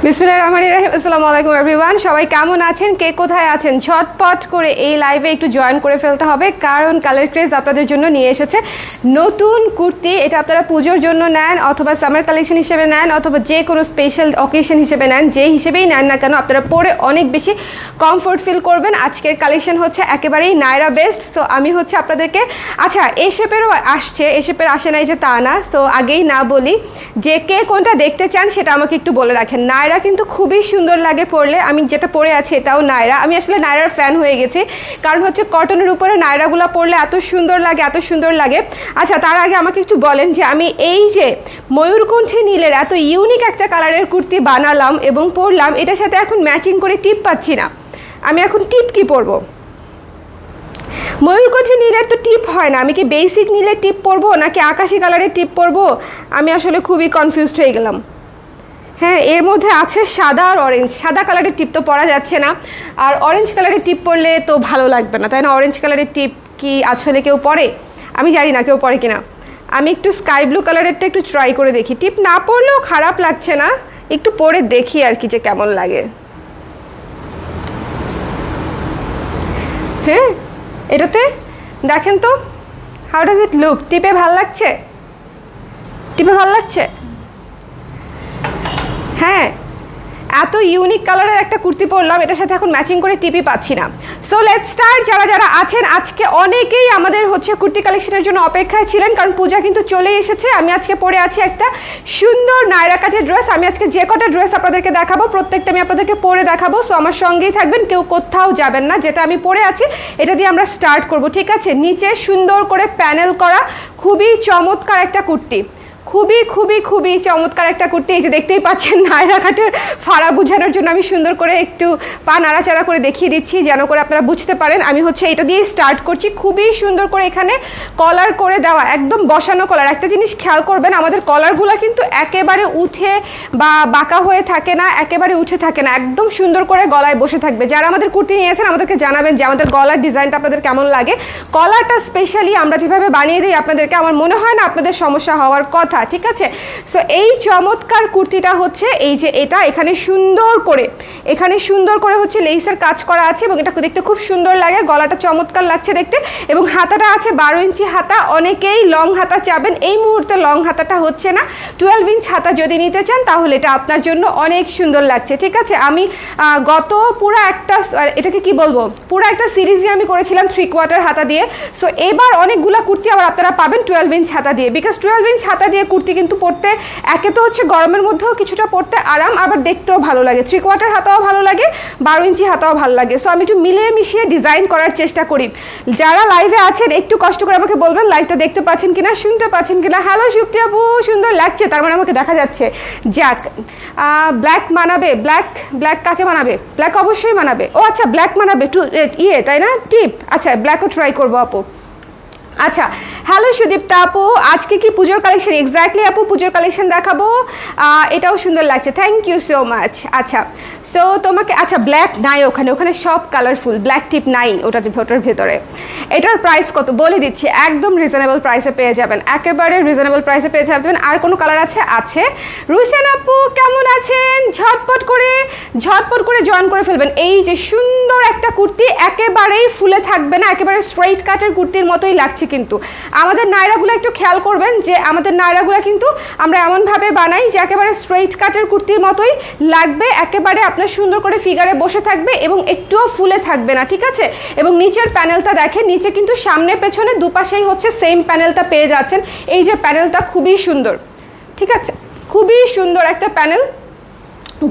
বিসমিল্লাহির রহমানির রহিম। আসসালামু আলাইকুম এভরিওয়ান, সবাই কেমন আছেন, কে কোথায় আছেন? ঝটপট করে এই লাইভে একটু জয়েন করে ফেলতে হবে, কারণ কালার ক্রেজ আপনাদের জন্য নিয়ে এসেছে নতুন কুর্তি। এটা আপনারা পুজোর জন্য নেন, অথবা সামার কালেকশন হিসেবে নেন, অথবা যে কোনো স্পেশাল অকেশন হিসেবে নেন, যে হিসেবেই নেন না কেন আপনারা পরে অনেক বেশি কমফোর্ট ফিল করবেন। আজকের কালেকশন হচ্ছে একেবারেই নায়রা বেস্ট। সো আমি হচ্ছে আপনাদেরকে, আচ্ছা এ শেপেরও আসছে, এ শেপের আসে নাই যে তা না। সো আগেই না বলি যে কে কোনটা দেখতে চান সেটা আমাকে একটু বলে রাখেন। নায়রা কিন্তু খুবই সুন্দর লাগে পরলে, আমি যেটা পরে আছি এটাও নায়রা। আমি আসলে নায়রার ফ্যান হয়ে গেছি, কারণ হচ্ছে কটনের উপরে নায়রাগুলো পরলে এত সুন্দর লাগে, এত সুন্দর লাগে। আচ্ছা তার আগে আমাকে একটু বলেন যে আমি এই যে ময়ূরকণ্ঠী নীলের এত ইউনিক একটা কালারের কুর্তি বানালাম এবং পরলাম, এটার সাথে এখন ম্যাচিং করে টিপ পাচ্ছি না। আমি এখন টিপ কি পরবো? ময়ূরকণ্ঠী নীলের তো টিপ হয় না, আমি কি বেসিক নীলের টিপ পরবো নাকি আকাশি কালারের টিপ পরবো? আমি আসলে খুবই কনফিউজড হয়ে গেলাম। হ্যাঁ, এর মধ্যে আছে সাদা আর অরেঞ্জ। সাদা কালারের টিপ তো পরা যাচ্ছে না, আর অরেঞ্জ কালারের টিপ পরলে তো ভালো লাগবে না, তাই না? অরেঞ্জ কালারের টিপ কি আসলে কেউ পরে? আমি জানি না কেউ পরে কিনা। আমি একটু স্কাই ব্লু কালারেরটা একটু ট্রাই করে দেখি। টিপ না পরলেও খারাপ লাগছে না, একটু পরে দেখি আর কি যে কেমন লাগে। হ্যাঁ, এটাতে দেখেন তো, হাউ ডাজ ইট লুক? টিপে ভাল লাগছে? টিপে ভাল লাগছে? হ্যাঁ, এত ইউনিক কালারের একটা কুর্তি পরলাম, এটার সাথে এখন ম্যাচিং করে টিপি পাচ্ছি না। So let's start. যারা যারা আছেন, আজকে অনেকেই আমাদের হচ্ছে কুর্তি কালেকশনের জন্য অপেক্ষায় ছিলেন, কারণ পূজা কিন্তু চলে এসেছে। আমি আজকে পরে আছি একটা সুন্দর নায়রা কাটের ড্রেস। আমি আজকে যে কটা ড্রেস আপনাদেরকে দেখাবো প্রত্যেকটা আমি আপনাদেরকে পরে দেখাবো। সো আমার সঙ্গেই থাকবেন, কেউ কোথাও যাবেন না। যেটা আমি পরে আছি এটা দিয়ে আমরা স্টার্ট করব, ঠিক আছে? নিচে সুন্দর করে প্যানেল করা খুবই চমৎকার একটা কুর্তি, খুবই খুবই খুবই চমৎকার একটা কুর্তি। এই যে দেখতেই পাচ্ছেন, নায়রা কাটের ফাড়া বোঝানোর জন্য আমি সুন্দর করে একটু পা নাড়াচাড়া করে দেখিয়ে দিচ্ছি, যেন করে আপনারা বুঝতে পারেন। আমি হচ্ছে এটা দিয়ে স্টার্ট করছি। খুবই সুন্দর করে এখানে কলার করে দেওয়া, একদম বসানো কলার। একটা জিনিস খেয়াল করবেন, আমাদের কলারগুলো কিন্তু একেবারে উঠে বা বাঁকা হয়ে থাকে না, একেবারে উঠে থাকে না, একদম সুন্দর করে গলায় বসে থাকবে। যারা আমাদের কুর্তি নিয়েছেন আমাদেরকে জানাবেন যে আমাদের গলার ডিজাইনটা আপনাদের কেমন লাগে। কলারটা স্পেশালি আমরা যেভাবে বানিয়ে দিই আপনাদেরকে, আমার মনে হয় না আপনাদের সমস্যা হওয়ার কথা, ঠিক আছে? সো এই চমৎকার কুর্তিটা হচ্ছে এই যে এটা, এখানে সুন্দর করে হচ্ছে লেসের কাজ করা আছে এবং এটা দেখতে খুব সুন্দর লাগে। গলাটা চমৎকার লাগছে দেখতে, এবং হাতাটা আছে 12 ইঞ্চি হাতা। অনেকেই লং হাতা চাবেন, এই মুহূর্তে লং হাতাটা হচ্ছে না। 12 ইঞ্চ হাতা যদি নিতে চান তাহলে এটা আপনার জন্য অনেক সুন্দর লাগছে, ঠিক আছে? আমি গত পুরো একটা, এটাকে কি বলবো, পুরো একটা সিরিজই আমি করেছিলাম 3/4 হাতা দিয়ে। সো এবার অনেকগুলা কুর্তি আবার আপনারা পাবেন 12 ইঞ্চ হাতা দিয়ে, বিকজ 12 ইঞ্চ হাতা দিয়ে কুর্তি কিন্তু পরতে একে তো হচ্ছে গরমের মধ্যেও কিছুটা পরতে আরাম, আবার দেখতেও ভালো লাগে। 3/4 হাতাও ভালো লাগে, 12 ইঞ্চি হাতাও ভালো লাগে। সো আমি একটু মিলিয়ে মিশিয়ে ডিজাইন করার চেষ্টা করি। যারা লাইভে আছেন একটু কষ্ট করে আমাকে বলবেন লাইভটা দেখতে পাচ্ছেন কিনা, শুনতে পাচ্ছেন কিনা। হ্যালো শুক্তি আপু, সুন্দর লাগছে, তার মানে আমাকে দেখা যাচ্ছে। যাক, ব্ল্যাক মানাবে? ব্ল্যাক কাকে মানাবে? ব্ল্যাক অবশ্যই মানাবে। ও আচ্ছা, ব্ল্যাক মানাবে টু তাই না, টিপ? আচ্ছা ব্ল্যাকও ট্রাই করবো আপু। আচ্ছা, হ্যালো সুদীপ্তা আপু, আজকে কি পুজোর কালেকশন? এক্স্যাক্টলি আপু, পুজোর কালেকশন দেখাবো। এটাও সুন্দর লাগছে, থ্যাংক ইউ সো মাচ। আচ্ছা, সো তোমাকে, আচ্ছা ব্ল্যাক নাই ওখানে সব কালারফুল, ব্ল্যাক টিপ নাই ওটার ভেতরে। এটার প্রাইস কত বলে দিচ্ছি, একদম রিজনেবল প্রাইসে পেয়ে যাবেন, একেবারে রিজনেবল প্রাইসে পেয়ে যাবেন। আর কোনো কালার আছে? রুশান আপু কেমন আছেন? ঝটপট করে জয়েন করে ফেলবেন। এই যে সুন্দর একটা কুর্তি, একেবারেই ফুলে থাকবে না, একেবারে স্ট্রেইট কাটের কুর্তির মতোই লাগছে। কিন্তু আমাদের নায়রাগুলো একটু খেয়াল করবেন যে আমাদের নায়রাগুলো কিন্তু আমরা এমনভাবে বানাই যে একেবারে স্ট্রেইট কাটের কুর্তির মতোই লাগবে, একেবারে আপনার সুন্দর করে ফিগারে বসে থাকবে এবং একটুও ফুলে থাকবে না, ঠিক আছে? এবং নিচের প্যানেলটা দেখেন, নিচে কিন্তু সামনে পেছনে দুপাশেই হচ্ছে সেম প্যানেলটা পেয়ে যাচ্ছেন। এই যে প্যানেলটা খুবই সুন্দর, ঠিক আছে? খুবই সুন্দর একটা প্যানেল।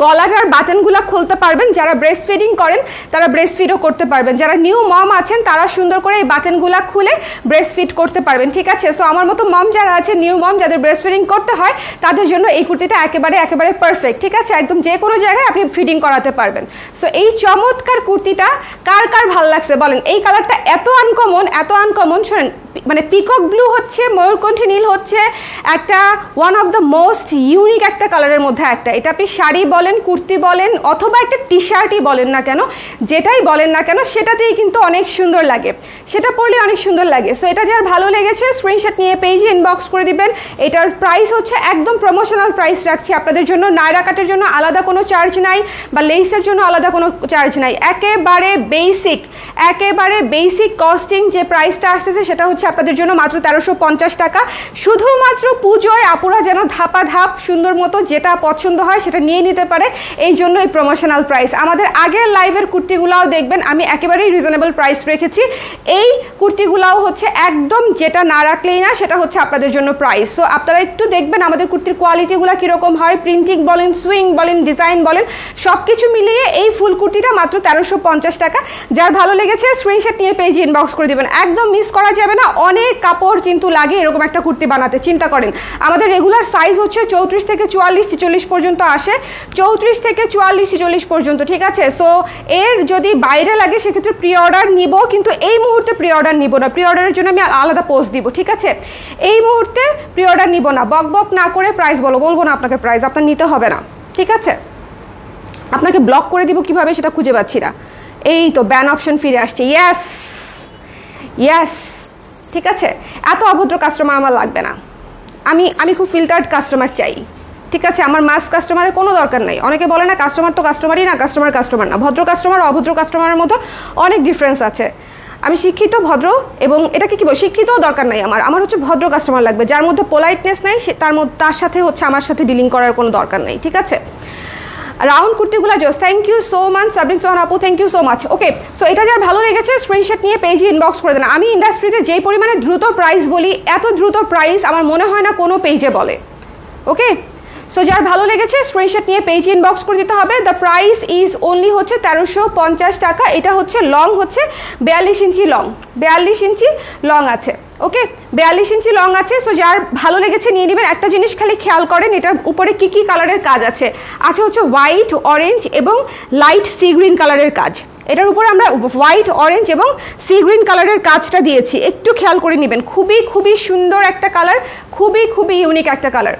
গলাটার বাটনগুলো খুলতে পারবেন, যারা ব্রেস্ট ফিডিং করেন তারা ব্রেস্ট ফিডও করতে পারবেন, যারা নিউ মম আছেন তারা সুন্দর করে এই বাটনগুলো খুলে ব্রেস্ট ফিড করতে পারবেন, ঠিক আছে? সো আমার মতো মম যারা আছে, নিউ মম যাদের ব্রেস্ট ফিডিং করতে হয়, তাদের জন্য এই কুর্তিটা একেবারে পারফেক্ট, ঠিক আছে? একদম যে কোনো জায়গায় আপনি ফিডিং করাতে পারবেন। সো এই চমৎকার কুর্তিটা কার ভালো লাগছে বলেন? এই কালারটা এত আনকমন, শোনেন, মানে পিকক ব্লু হচ্ছে, ময়ূরকণ্ঠী নীল হচ্ছে একটা one of the most unique একটা কালারের মধ্যে একটা। এটা আপনি শাড়ি বলেন, কুর্তি বলেন, অথবা একটা টি শার্টই বলেন না কেন, যেটাই বলেন না কেন সেটাতেই কিন্তু অনেক সুন্দর লাগে, সেটা পরলে অনেক সুন্দর লাগে। সো এটা যার ভালো লেগেছে স্ক্রিনশট নিয়ে পেজে ইনবক্স করে দিবেন। এটার প্রাইস হচ্ছে একদম প্রমোশনাল প্রাইস রাখছি আপনাদের জন্য, নায়রা কাটের জন্য আলাদা কোনো চার্জ নাই বা লেসের জন্য আলাদা কোনো চার্জ নাই, একেবারে বেসিক কস্টিং যে প্রাইসটা আসতেছে সেটা হচ্ছে আপনাদের জন্য মাত্র 1350 টাকা। শুধুমাত্র পুজোয় আপুরা যেন ধাপা ধাপ সুন্দর মতো যেটা পছন্দ হয় সেটা নিয়ে নিতে পারে, এই জন্য এই প্রমোশনাল প্রাইস। আমাদের আগের লাইভের কুর্তিগুলাও দেখবেন আমি একেবারেই রিজনেবল প্রাইস রেখেছি, এই কুর্তিগুলাও হচ্ছে একদম যেটা না রাখলেই না সেটা হচ্ছে আপনাদের জন্য প্রাইস। সো আপনারা একটু দেখবেন আমাদের কুর্তির কোয়ালিটিগুলো কীরকম হয়, প্রিন্টিং বলেন, সুইং বলেন, ডিজাইন বলেন, সব কিছু মিলিয়ে এই ফুল কুর্তিটা মাত্র 1350 টাকা। যার ভালো লেগেছে স্ক্রিনশট নিয়ে পেজে ইনবক্স করে দেবেন, একদম মিস করা যাবে না। অনেক কাপড় কিন্তু লাগে এরকম একটা কুর্তি বানাতে, চিন্তা করেন আমাদের রেগুলার সাইজ হচ্ছে 34 থেকে 44 46 পর্যন্ত আসে, 34 থেকে 44 46 পর্যন্ত, ঠিক আছে। সো এর যদি বাইরে লাগে সেক্ষেত্রে প্রি অর্ডার নিব, কিন্তু এই মুহূর্তে প্রি অর্ডার নিব না, প্রি অর্ডারের জন্য আমি আলাদা পোস্ট দিব, ঠিক আছে। এই মুহূর্তে প্রি অর্ডার নিব না, বক বক না করে প্রাইস বলবো না আপনাকে, প্রাইস আপনার নিতে হবে না, ঠিক আছে। আপনাকে ব্লক করে দিব কিভাবে সেটা খুঁজে পাচ্ছি না, এই তো ব্যান অপশন ফিরে আসছে, ইয়েস, ঠিক আছে। এত অভদ্র কাস্টমার আমার লাগবে না, আমি খুব ফিল্টার্ড কাস্টমার চাই, ঠিক আছে। আমার মাস কাস্টমারের কোনো দরকার নাই। অনেকে বলে না কাস্টমার তো কাস্টমারই না, কাস্টমার না। ভদ্র কাস্টমার অভদ্র কাস্টমারের মধ্যে অনেক ডিফারেন্স আছে। আমি শিক্ষিত, ভদ্র, এবং এটাকে কি বল, শিক্ষিতও দরকার নাই আমার হচ্ছে ভদ্র কাস্টমার লাগবে, যার মধ্যে পোলাইটনেস নাই, তার সাথে হচ্ছে আমার সাথে ডিলিং করার কোনো দরকার নেই, ঠিক আছে। রাউন্ড কুর্তিগুলো জোস, thank you so much Sabrin Sohan আপু, thank you so much. Okay, so এটা যার ভালো লেগেছে স্ক্রিনশট নিয়ে পেজে ইনবক্স করে দেন। আমি ইন্ডাস্ট্রিতে যেই পরিমাণে দ্রুত প্রাইস বলি, এত দ্রুত প্রাইস আমার মনে হয় না কোনো পেজে বলে। ওকে, সো যার ভালো লেগেছে স্ক্রিনশট নিয়ে পেজে ইনবক্স করে দিতে হবে। দ্য প্রাইস ইজ অনলি হচ্ছে 1350 টাকা। এটা হচ্ছে লং হচ্ছে 42 ইঞ্চি লং, 42 ইঞ্চি লং আছে। ওকে, 42 ইঞ্চি লং আছে। সো যার ভালো লেগেছে নিয়ে নেবেন। একটা জিনিস খালি খেয়াল করেন, এটার উপরে কি কি কালারের কাজ আছে হচ্ছে হোয়াইট, অরেঞ্জ এবং লাইট সি গ্রিন কালারের কাজ। এটার উপরে আমরা হোয়াইট, অরেঞ্জ এবং সি গ্রিন কালারের কাজটা দিয়েছি, একটু খেয়াল করে নেবেন। খুবই সুন্দর একটা কালার, খুবই ইউনিক একটা কালার,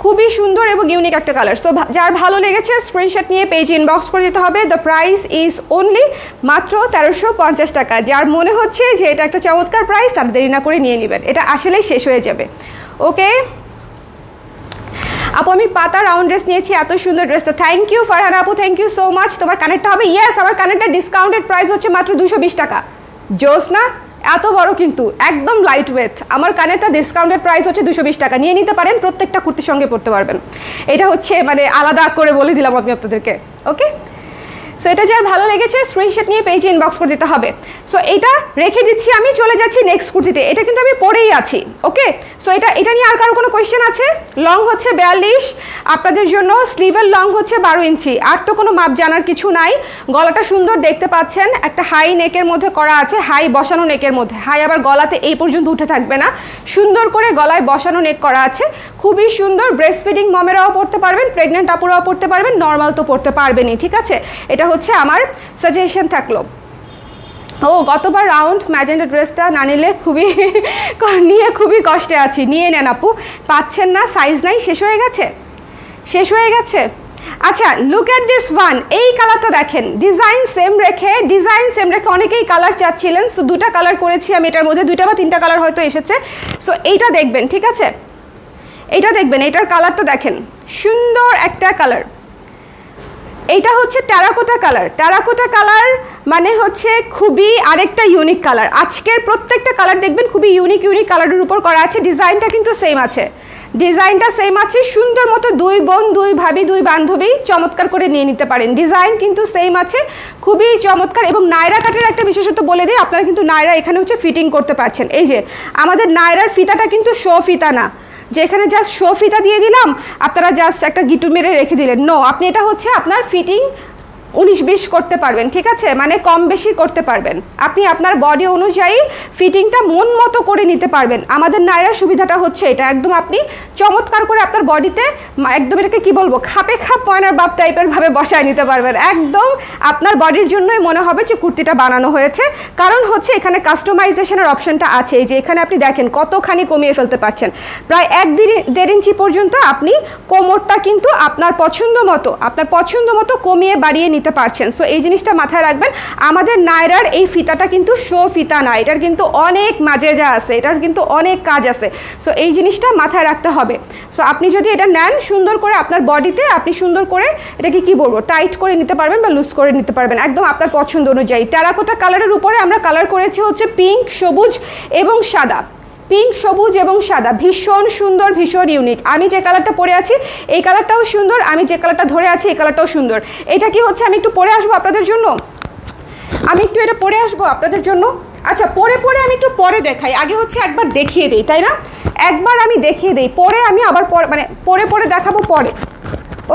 খুবই সুন্দর এবং ইউনিক একটা কালার। সো যার ভালো লেগেছে স্ক্রিনশট নিয়ে পেজে ইনবক্স করে দিতে হবে। দ্য প্রাইস ইজ অনলি মাত্র 1350 টাকা। যার মনে হচ্ছে যে এটা একটা চমৎকার প্রাইস, তার দেরি না করে নিয়ে নেবেন, এটা আসলেই শেষ হয়ে যাবে। ওকে আপু, আমি পাতা রাউন্ড ড্রেস নিয়েছি, এত সুন্দর ড্রেসটা, থ্যাংক ইউ ফারহানা আপু, থ্যাংক ইউ সো মাচ। তোমার কানেরটা হবে, ইয়েস, আমার কানেরটা ডিসকাউন্টেড প্রাইস হচ্ছে মাত্র 220 টাকা। জোস না, এত বড় কিন্তু একদম লাইট ওয়েট। আমার কানেরটা ডিসকাউন্টেড প্রাইস হচ্ছে 220 টাকা, নিয়ে নিতে পারেন, প্রত্যেকটা কুর্তির সঙ্গে পড়তে পারবেন। এটা হচ্ছে মানে আলাদা করে বলে দিলাম আমি আপনাদেরকে। ওকে, সো এটা যার ভালো লেগেছে স্ক্রিনশট নিয়ে পেজে ইনবক্স করে দিতে হবে। সো এটা রেখে দিচ্ছি, আমি চলে যাচ্ছি নেক্সট কুর্তিতে। এটা কিন্তু আমি পরেই আছি। ওকে, সো এটা নিয়ে আর কারো কোনো কোয়েশ্চেন আছে? লং হচ্ছে 42 আপনাদের জন্য, স্লিভের লং হচ্ছে 12 ইঞ্চি। আর তো কোনো মাপ জানার কিছু নাই। গলাটা সুন্দর দেখতে পাচ্ছেন, একটা হাই নেকের মধ্যে করা আছে, হাই বসানো নেকের মধ্যে। হাই আবার গলাতে এই পর্যন্ত উঠে থাকবে না, সুন্দর করে গলায় বসানো নেক করা আছে, খুবই সুন্দর। ব্রেস্ট ফিডিং মমেরাও পড়তে পারবেন, প্রেগনেন্ট আপুরাও পড়তে পারবেন, নর্মাল তো পড়তে পারবেনই, ঠিক আছে। এটা হচ্ছে আমার সাজেশন থাকলো। গতবার রাউন্ড ম্যাজেন্টা ড্রেসটা না নিলে খুবই কষ্টে আছি। নিয়ে নেন আপু, পাচ্ছেন না, সাইজ নাই, শেষ হয়ে গেছে। আচ্ছা, লুক এট দিস ওয়ান, এই কালারটা দেখেন, ডিজাইন সেম রেখে অনেকেই কালার চাচ্ছিলেন। সো দুটা কালার করেছি আমি, এটার মধ্যে 2টা বা 3টা কালার হয়তো এসেছে। সো এইটা দেখবেন, ঠিক আছে, এইটা দেখবেন, এটার কালারটা দেখেন, সুন্দর একটা কালার। এইটা হচ্ছে টেরাকোটা কালার, মানে হচ্ছে খুবই আরেকটা ইউনিক কালার। আজকের প্রত্যেকটা কালার দেখবেন খুবই ইউনিক কালারের উপর করা আছে। ডিজাইনটা কিন্তু সেম আছে, সুন্দর মতো দুই বোন, দুই ভাবি, দুই বান্ধবী চমৎকার করে নিয়ে নিতে পারেন। ডিজাইন কিন্তু সেম আছে, খুবই চমৎকার। এবং নায়রা কাটের একটা বিশেষত্ব বলে দিই, আপনারা কিন্তু নায়রা এখানে হচ্ছে ফিটিং করতে পারছেন। এই যে আমাদের নায়রার ফিতাটা কিন্তু শো ফিতা না, যে এখানে জাস্ট শো ফিতা দিয়ে দিলাম, আপনারা জাস্ট একটা গিটু মেরে রেখে দিলেন। নো, আপনি এটা হচ্ছে আপনার ফিটিং 19-20 করতে পারবেন, ঠিক আছে, মানে কম বেশি করতে পারবেন। আপনি আপনার বডি অনুযায়ী ফিটিংটা মন মতো করে নিতে পারবেন। আমাদের নায়রার সুবিধাটা হচ্ছে এটা, একদম আপনি চমৎকার করে আপনার বডিতে একদম এটাকে কি বলবো, খাপে খাপ ময়নার বাপ টাইপের ভাবে বসায় নিতে পারবেন। একদম আপনার বডির জন্যই মনে হবে যে কুর্তিটা বানানো হয়েছে, কারণ হচ্ছে এখানে কাস্টমাইজেশনের অপশনটা আছে। এই যে এখানে আপনি দেখেন কতখানি কমিয়ে ফেলতে পারছেন, প্রায় 1-1.5 ইঞ্চি পর্যন্ত আপনি কোমরটা কিন্তু আপনার পছন্দ মতো কমিয়ে বাড়িয়ে নিতে পারছেন। সো এই জিনিসটা মাথায় রাখবেন। আমাদের নায়রার এই ফিতাটা কিন্তু শো ফিতা না, এটার কিন্তু অনেক মাজেজা আছে, এটার কিন্তু অনেক কাজ আছে। সো এই জিনিসটা মাথায় রাখতে হবে। সো আপনি যদি এটা নেন সুন্দর করে আপনার বডিতে, আপনি সুন্দর করে এটাকে কি বলবো, টাইট করে নিতে পারবেন বা লুজ করে নিতে পারবেন, একদম আপনার পছন্দ অনুযায়ী। টেরাকোটা কালারের উপরে আমরা কালার করেছি হচ্ছে পিঙ্ক, সবুজ এবং সাদা। পিঙ্ক, সবুজ এবং সাদা, ভীষণ সুন্দর, ভীষণ ইউনিক। আমি যে কালারটা পরে আছি এই কালারটাও সুন্দর, আমি যে কালারটা ধরে আছি এই কালারটাও সুন্দর। এটা কি হচ্ছে, আমি একটু পরে আসবো আপনাদের জন্য, আমি একটু এটা পরে আসবো আপনাদের জন্য। আচ্ছা, পরে আমি একটু পরে দেখাই, আগে হচ্ছে একবার দেখিয়ে দিই, তাই না? একবার আমি দেখিয়ে দিই, পরে আমি আবার মানে পরে দেখাবো পরে।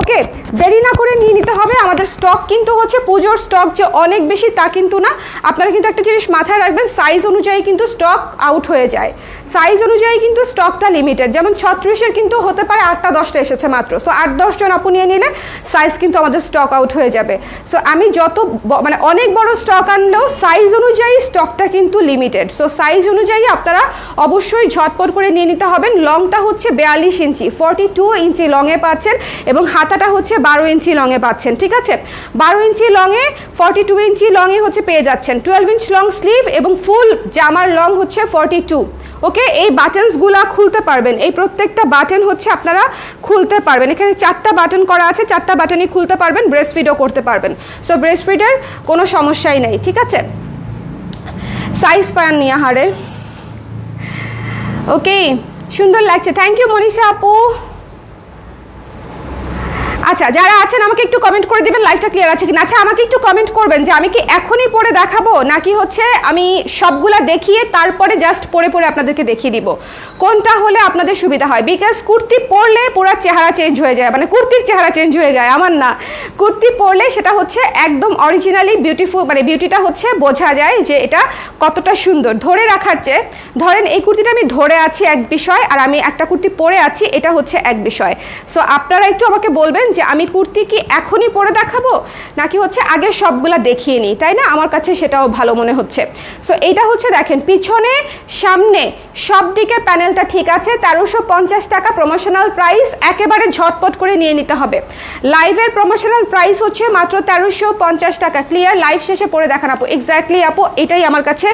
ওকে, দেরি না করে নিয়ে নিতে হবে। আমাদের স্টক কিন্তু হচ্ছে পুজোর স্টক যে অনেক বেশি তা কিন্তু না। আপনারা কিন্তু একটা জিনিস মাথায় রাখবেন, সাইজ অনুযায়ী কিন্তু স্টক আউট হয়ে যায়, সাইজ অনুযায়ী কিন্তু স্টকটা লিমিটেড। যেমন 36-এর কিন্তু হতে পারে 8টা-10টা এসেছে মাত্র। সো 8-10 জন আপু নিয়ে নিলে সাইজ কিন্তু আমাদের স্টক আউট হয়ে যাবে। সো আমি যত মানে অনেক বড় স্টক আনলেও সাইজ অনুযায়ী স্টকটা কিন্তু লিমিটেড। সো সাইজ অনুযায়ী আপনারা অবশ্যই ঝটপট করে নিয়ে নিতে হবেন। লংটা হচ্ছে 42 ইঞ্চি, 42 ইঞ্চি লংয়ে পাচ্ছেন এবং হাতাটা হচ্ছে 12 ইঞ্চি লংয়ে পাচ্ছেন, ঠিক আছে? 12 ইঞ্চি লংয়ে, 42 ইঞ্চি লংয়ে হচ্ছে পেয়ে যাচ্ছেন। 12 ইঞ্চ লং স্লিভ এবং ফুল জামার লং হচ্ছে 42। ওকে, এই বাটনসগুলো খুলতে পারবেন, এই প্রত্যেকটা বাটন হচ্ছে আপনারা খুলতে পারবেন। এখানে 4টা বাটন করা আছে, 4টা বাটনই খুলতে পারবেন, ব্রেস্ট ফিডও করতে পারবেন। সো ব্রেস্ট ফিডের কোনো সমস্যাই নেই, ঠিক আছে? সাইজ পান নিয়ে হারের। ওকে, সুন্দর লাগছে, থ্যাংক ইউ মনীষা আপু। আচ্ছা, যারা আছেন আমাকে একটু কমেন্ট করে দিবেন লাইভটা ক্লিয়ার আছে কিনা। আচ্ছা, আমাকে একটু কমেন্ট করবেন যে আমি কি এখনই পরে দেখাবো নাকি হচ্ছে আমি সবগুলা দেখিয়ে তারপরে জাস্ট পরে আপনাদেরকে দেখিয়ে দিব, কোনটা হলে আপনাদের সুবিধা হয়। বিকজ কুর্তি পরলে পুরো চেহারা চেঞ্জ হয়ে যায়, মানে কুর্তির চেহারা চেঞ্জ হয়ে যায়, আমার না। কুর্তি পরলে সেটা হচ্ছে একদম অরিজিনালি বিউটিফুল, মানে বিউটিটা হচ্ছে বোঝা যায় যে এটা কতটা সুন্দর। ধরে রাখার চেয়ে, ধরেন এই কুর্তিটা আমি ধরে আছি এক বিষয়, আর আমি একটা কুর্তি পরে আছি এটা হচ্ছে এক বিষয়। সো আপনারা একটু আমাকে বলবেন যে আমি কুর্তি কি এখনই পরে দেখাবো নাকি হচ্ছে আগে সবগুলা দেখিয়ে নিই, তাই না? আমার কাছে সেটাও ভালো মনে হচ্ছে। সো এইটা হচ্ছে দেখেন পিছনে সামনে সব দিকে প্যানেলটা ঠিক আছে। 1350 টাকা প্রমোশনাল প্রাইস, একেবারে ঝটপট করে নিয়ে নিতে হবে। লাইভের প্রমোশনাল প্রাইস হচ্ছে মাত্র 1350 টাকা। ক্লিয়ার? লাইভ শেষে পরে দেখান আপু। এক্স্যাক্টলি আপু, এটাই আমার কাছে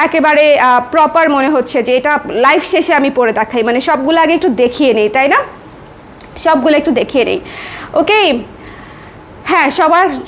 একেবারে প্রপার মনে হচ্ছে যে এটা লাইভ শেষে আমি পরে দেখাই, মানে সবগুলো আগে একটু দেখিয়ে নেই, তাই না? সবগুলো একটু দেখিয়ে নেই। ওকে, হ্যাঁ,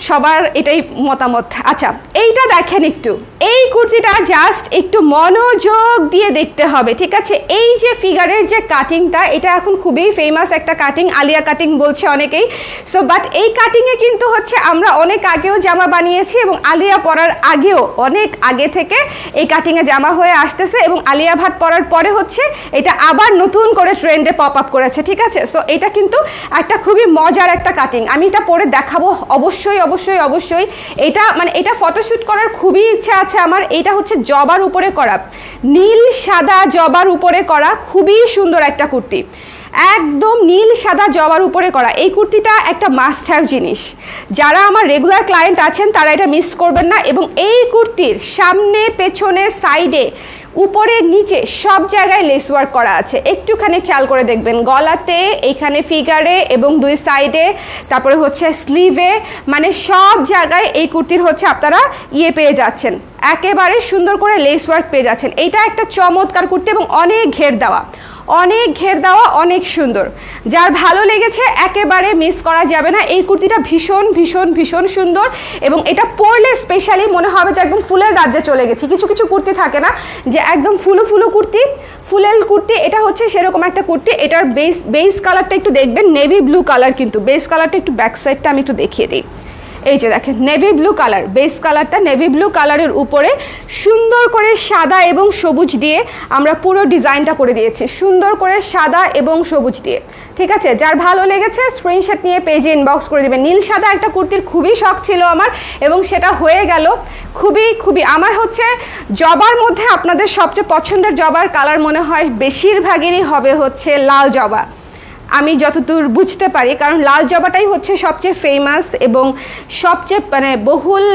সবার এটাই মতামত। আচ্ছা, এইটা দেখেন একটু, এই কুর্তিটা জাস্ট একটু মনোযোগ দিয়ে দেখতে হবে, ঠিক আছে? এই যে ফিগারের যে কাটিংটা, এটা এখন খুবই ফেমাস একটা কাটিং, আলিয়া কাটিং বলছে অনেকেই। সো বাট এই কাটিংয়ে কিন্তু হচ্ছে আমরা অনেক আগেও জামা বানিয়েছি এবং আলিয়া পরার আগেও অনেক আগে থেকে এই কাটিংয়ে জামা হয়ে আসতেছে এবং আলিয়া ভাট পরার পরে হচ্ছে এটা আবার নতুন করে ট্রেন্ডে পপ আপ করেছে, ঠিক আছে? সো এটা কিন্তু একটা খুবই মজার একটা কাটিং, আমি এটা পরে দেখাবো অবশ্যই অবশ্যই অবশ্যই। এটা মানে এটা ফটোশ্যুট করার খুবই ইচ্ছা আছে আমার। এটা হচ্ছে জবার উপরে করা, নীল সাদা জবার উপরে করা, খুবই সুন্দর একটা কুর্তি, একদম নীল সাদা জবার উপরে করা। এই কুর্তিটা একটা মাস্ট হ্যাভ জিনিস, যারা আমার রেগুলার ক্লায়েন্ট আছেন তারা এটা মিস করবেন না। এবং এই কুর্তির সামনে, পেছনে, সাইডে, উপরে, নিচে সব জায়গায় লেস ওয়ার্ক করা আছে, একটুখানি খেয়াল করে দেখবেন। গলাতে, এইখানে ফিগারে এবং দুই সাইডে, তারপরে হচ্ছে স্লিভে, মানে সব জায়গায় এই কুর্তির হচ্ছে আপনারা পেয়ে যাচ্ছেন, একেবারে সুন্দর করে লেস ওয়ার্ক পেয়ে যাচ্ছেন। এইটা একটা চমৎকার কুর্তি এবং অনেক ঘের দেওয়া, অনেক ঘের দেওয়া, অনেক সুন্দর। যার ভালো লেগেছে একেবারে মিস করা যাবে না। এই কুর্তিটা ভীষণ ভীষণ ভীষণ সুন্দর এবং এটা পরলে স্পেশালি মনে হবে যে একদম ফুলের রাজ্যে চলে গেছি। কিছু কিছু কুর্তি থাকে না যে একদম ফুলো ফুলো কুর্তি, ফুলেল কুর্তি, এটা হচ্ছে সেরকম একটা কুর্তি। এটার বেস কালারটা একটু দেখবেন, নেভি ব্লু কালার, কিন্তু বেস কালারটা একটু ব্যাক সাইডটা আমি একটু দেখিয়ে দিই। এই যে দেখেন নেভি ব্লু কালার, বেস কালারটা নেভি ব্লু কালারের উপরে সুন্দর করে সাদা এবং সবুজ দিয়ে আমরা পুরো ডিজাইনটা করে দিয়েছি, সুন্দর করে সাদা এবং সবুজ দিয়ে। ঠিক আছে, যার ভালো লেগেছে স্ক্রিনশট নিয়ে পেজে ইনবক্স করে দেবেন। নীল সাদা একটা কুর্তির খুবই শখ ছিল আমার এবং সেটা হয়ে গেল। খুবই আমার হচ্ছে জবার মধ্যে আপনাদের সবচেয়ে পছন্দের জবার কালার মনে হয় বেশিরভাগেরই হবে হচ্ছে লাল জবা, আমি যতদূর বুঝতে পারি, কারণ লাল জবাটাই হচ্ছে সবচেয়ে ফেমাস এবং সবচেয়ে মানে বহুল,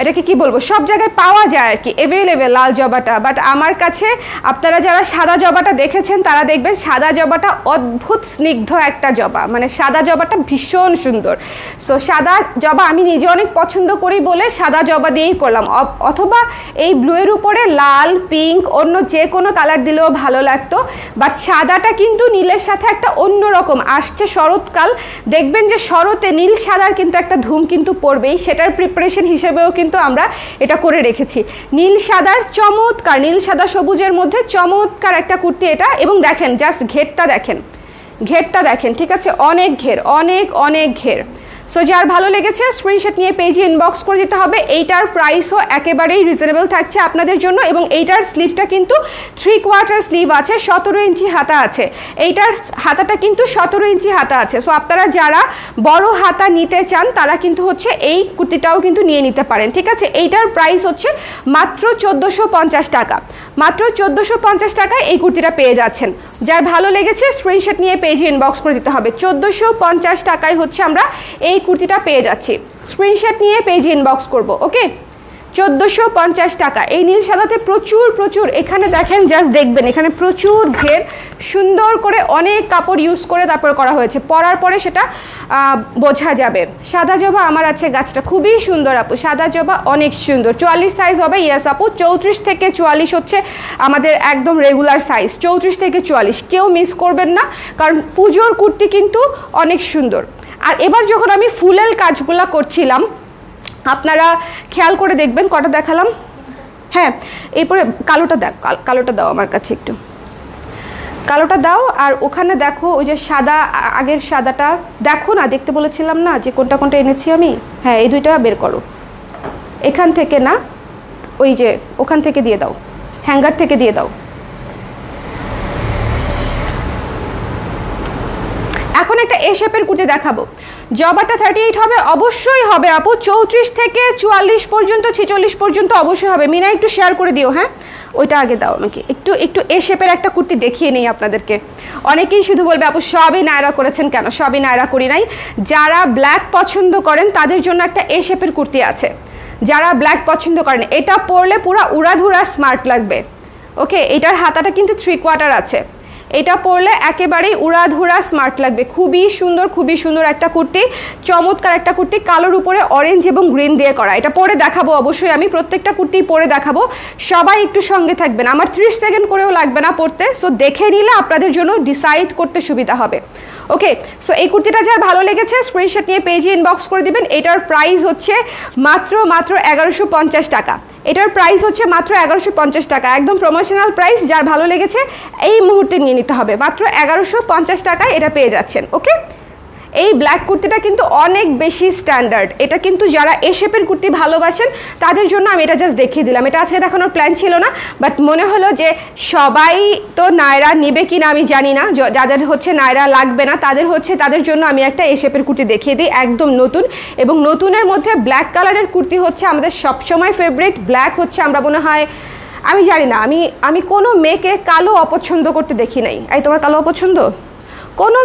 এটাকে কি বলবো, সব জায়গায় পাওয়া যায় আর কি, অ্যাভেলেবেল লাল জবাটা। বাট আমার কাছে আপনারা যারা সাদা জবাটা দেখেছেন তারা দেখবেন সাদা জবাটা অদ্ভুত স্নিগ্ধ একটা জবা, মানে সাদা জবাটা ভীষণ সুন্দর। সো সাদা জবা আমি নিজে অনেক পছন্দ করি বলে সাদা জবা দিয়েই করলাম, অথবা এই ব্লুয়ের উপরে লাল, পিঙ্ক, অন্য যে কোনো কালার দিলেও ভালো লাগতো। বাট সাদাটা কিন্তু নীলের সাথে একটা অন্য রকম আসছে শরৎকাল, দেখবেন যে শরতে নীল সাদার কিন্তু একটা ধুম কিন্তু পড়বেই, সেটার প্রিপারেশন হিসেবেও কিন্তু আমরা এটা করে রেখেছি। নীল সাদার চমৎকার, নীল সাদা সবুজের মধ্যে চমৎকার একটা কুর্তি এটা। এবং দেখেন জাস্ট ঘেরটা দেখেন, ঠিক আছে, অনেক ঘের, অনেক ঘের। সো যার ভালো লেগেছে স্ক্রিনশট নিয়ে পেজে ইনবক্স করে দিতে হবে। এইটার প্রাইসও একেবারেই রিজনেবল থাকছে আপনাদের জন্য এবং এইটার স্লিভটা কিন্তু 3/4 স্লিভ আছে, 17 ইঞ্চি হাতা আছে। এইটার হাতাটা কিন্তু 17 ইঞ্চি হাতা আছে। সো আপনারা যারা বড় হাতা নিতে চান তারা কিন্তু হচ্ছে এই কুর্তিটাও কিন্তু নিয়ে নিতে পারেন। ঠিক আছে, এইটার প্রাইস হচ্ছে মাত্র 1450 টাকা, মাত্র 1450 টাকায় এই কুর্তিটা পেয়ে যাচ্ছেন। যার ভালো লেগেছে স্ক্রিনশট নিয়ে পেজে ইনবক্স করে দিতে হবে। 1450 টাকায় হচ্ছে আমরা এই কুর্তিটা পেয়ে যাচ্ছি, স্ক্রিনশট নিয়ে পেজে ইনবক্স করব। ওকে, 1450 টাকা। এই নীল সাদাতে প্রচুর এখানে দেখেন, জাস্ট দেখবেন এখানে প্রচুর ঘের, সুন্দর করে অনেক কাপড় ইউজ করে তারপর করা হয়েছে, পরার পরে সেটা বোঝা যাবে। সাদা জবা আমার আছে গাছটা, খুবই সুন্দর আপু, সাদা জবা অনেক সুন্দর। 44 সাইজ হবে? ইয়েস আপু, 34 থেকে 44 হচ্ছে আমাদের একদম রেগুলার সাইজ, 34 থেকে 44 কেউ মিস করবেন না, কারণ পুজোর কুর্তি কিন্তু অনেক সুন্দর। আর এবার যখন আমি ফুলের কাজগুলো করছিলাম আপনারা খেয়াল করে দেখবেন, কটা দেখালাম, হ্যাঁ এরপরে কালোটা দাও আমার কাছে, একটু কালোটা দাও। আর ওখানে দেখো ওই যে সাদা, আগের সাদাটা দেখো না, দেখতে বলেছিলাম না যে কোনটা এনেছি আমি, হ্যাঁ এই দুইটা বের করো, এখান থেকে না, ওই যে ওখান থেকে দিয়ে দাও, হ্যাঙ্গার থেকে দিয়ে দাও। এখন একটা এ শেপের কুর্তি দেখাবো, জবাটা 38 হবে, অবশ্যই হবে আপু, 34 থেকে 44 পর্যন্ত, 46 পর্যন্ত অবশ্যই হবে। মিনা একটু শেয়ার করে দিও, হ্যাঁ ওইটা আগে দাও আমাকে, একটু এ শেপের একটা কুর্তি দেখিয়ে নেই আপনাদেরকে। অনেকেই শুধু বলবে আপু সবই নায়রা করেছেন কেন, সবই নায়রা করি নাই। যারা ব্ল্যাক পছন্দ করেন তাদের জন্য একটা এ শেপের কুর্তি আছে, যারা ব্ল্যাক পছন্দ করেন এটা পরলে পুরো উড়াধুরা স্মার্ট লাগবে। ওকে, এটার হাতাটা কিন্তু 3/4 আছে, এটা পরলে একেবারেই উড়াধুরা স্মার্ট লাগবে, খুবই সুন্দর একটা কুর্তি, চমৎকার একটা কুর্তি, কালোর উপরে অরেঞ্জ এবং গ্রিন দিয়ে করা। এটা পরে দেখাবো অবশ্যই, আমি প্রত্যেকটা কুর্তি পরে দেখাবো, সবাই একটু সঙ্গে থাকবেন, আমার 30 সেকেন্ড করেও লাগবে না পড়তে। সো দেখে নিলে আপনাদের জন্য ডিসাইড করতে সুবিধা হবে। ওকে, সো এই কুর্তিটা যার ভালো লেগেছে স্ক্রিনশট নিয়ে পেজে ইনবক্স করে দিবেন। এটার প্রাইস হচ্ছে মাত্র 1150 টাকা, এটার প্রাইস হচ্ছে মাত্র 1150 টাকা, একদম প্রমোশনাল প্রাইস। যার ভালো লেগেছে এই মুহূর্তে নিয়ে নিতে হবে, মাত্র 1150 টাকায় এটা পেয়ে যাচ্ছেন। ওকে, এই ব্ল্যাক কুর্তিটা কিন্তু অনেক বেশি স্ট্যান্ডার্ড, এটা কিন্তু যারা এ শেপের কুর্তি ভালোবাসেন তাদের জন্য আমি এটা জাস্ট দেখিয়ে দিলাম। এটা আজকে দেখানোর প্ল্যান ছিল না, বাট মনে হলো যে সবাই তো নায়রা নেবে কিনা আমি জানি না, যাদের হচ্ছে নায়রা লাগবে না তাদের জন্য আমি একটা এ শেপের কুর্তি দেখিয়ে দিই, একদম নতুন। এবং নতুনের মধ্যে ব্ল্যাক কালারের কুর্তি হচ্ছে আমাদের সবসময় ফেভারিট। ব্ল্যাক হচ্ছে আমরা মনে হয়, আমি জানি না, আমি কোনো মেয়েকে কালো অপছন্দ করতে দেখি নাই। এই তোমার কালো অপছন্দ? কোনো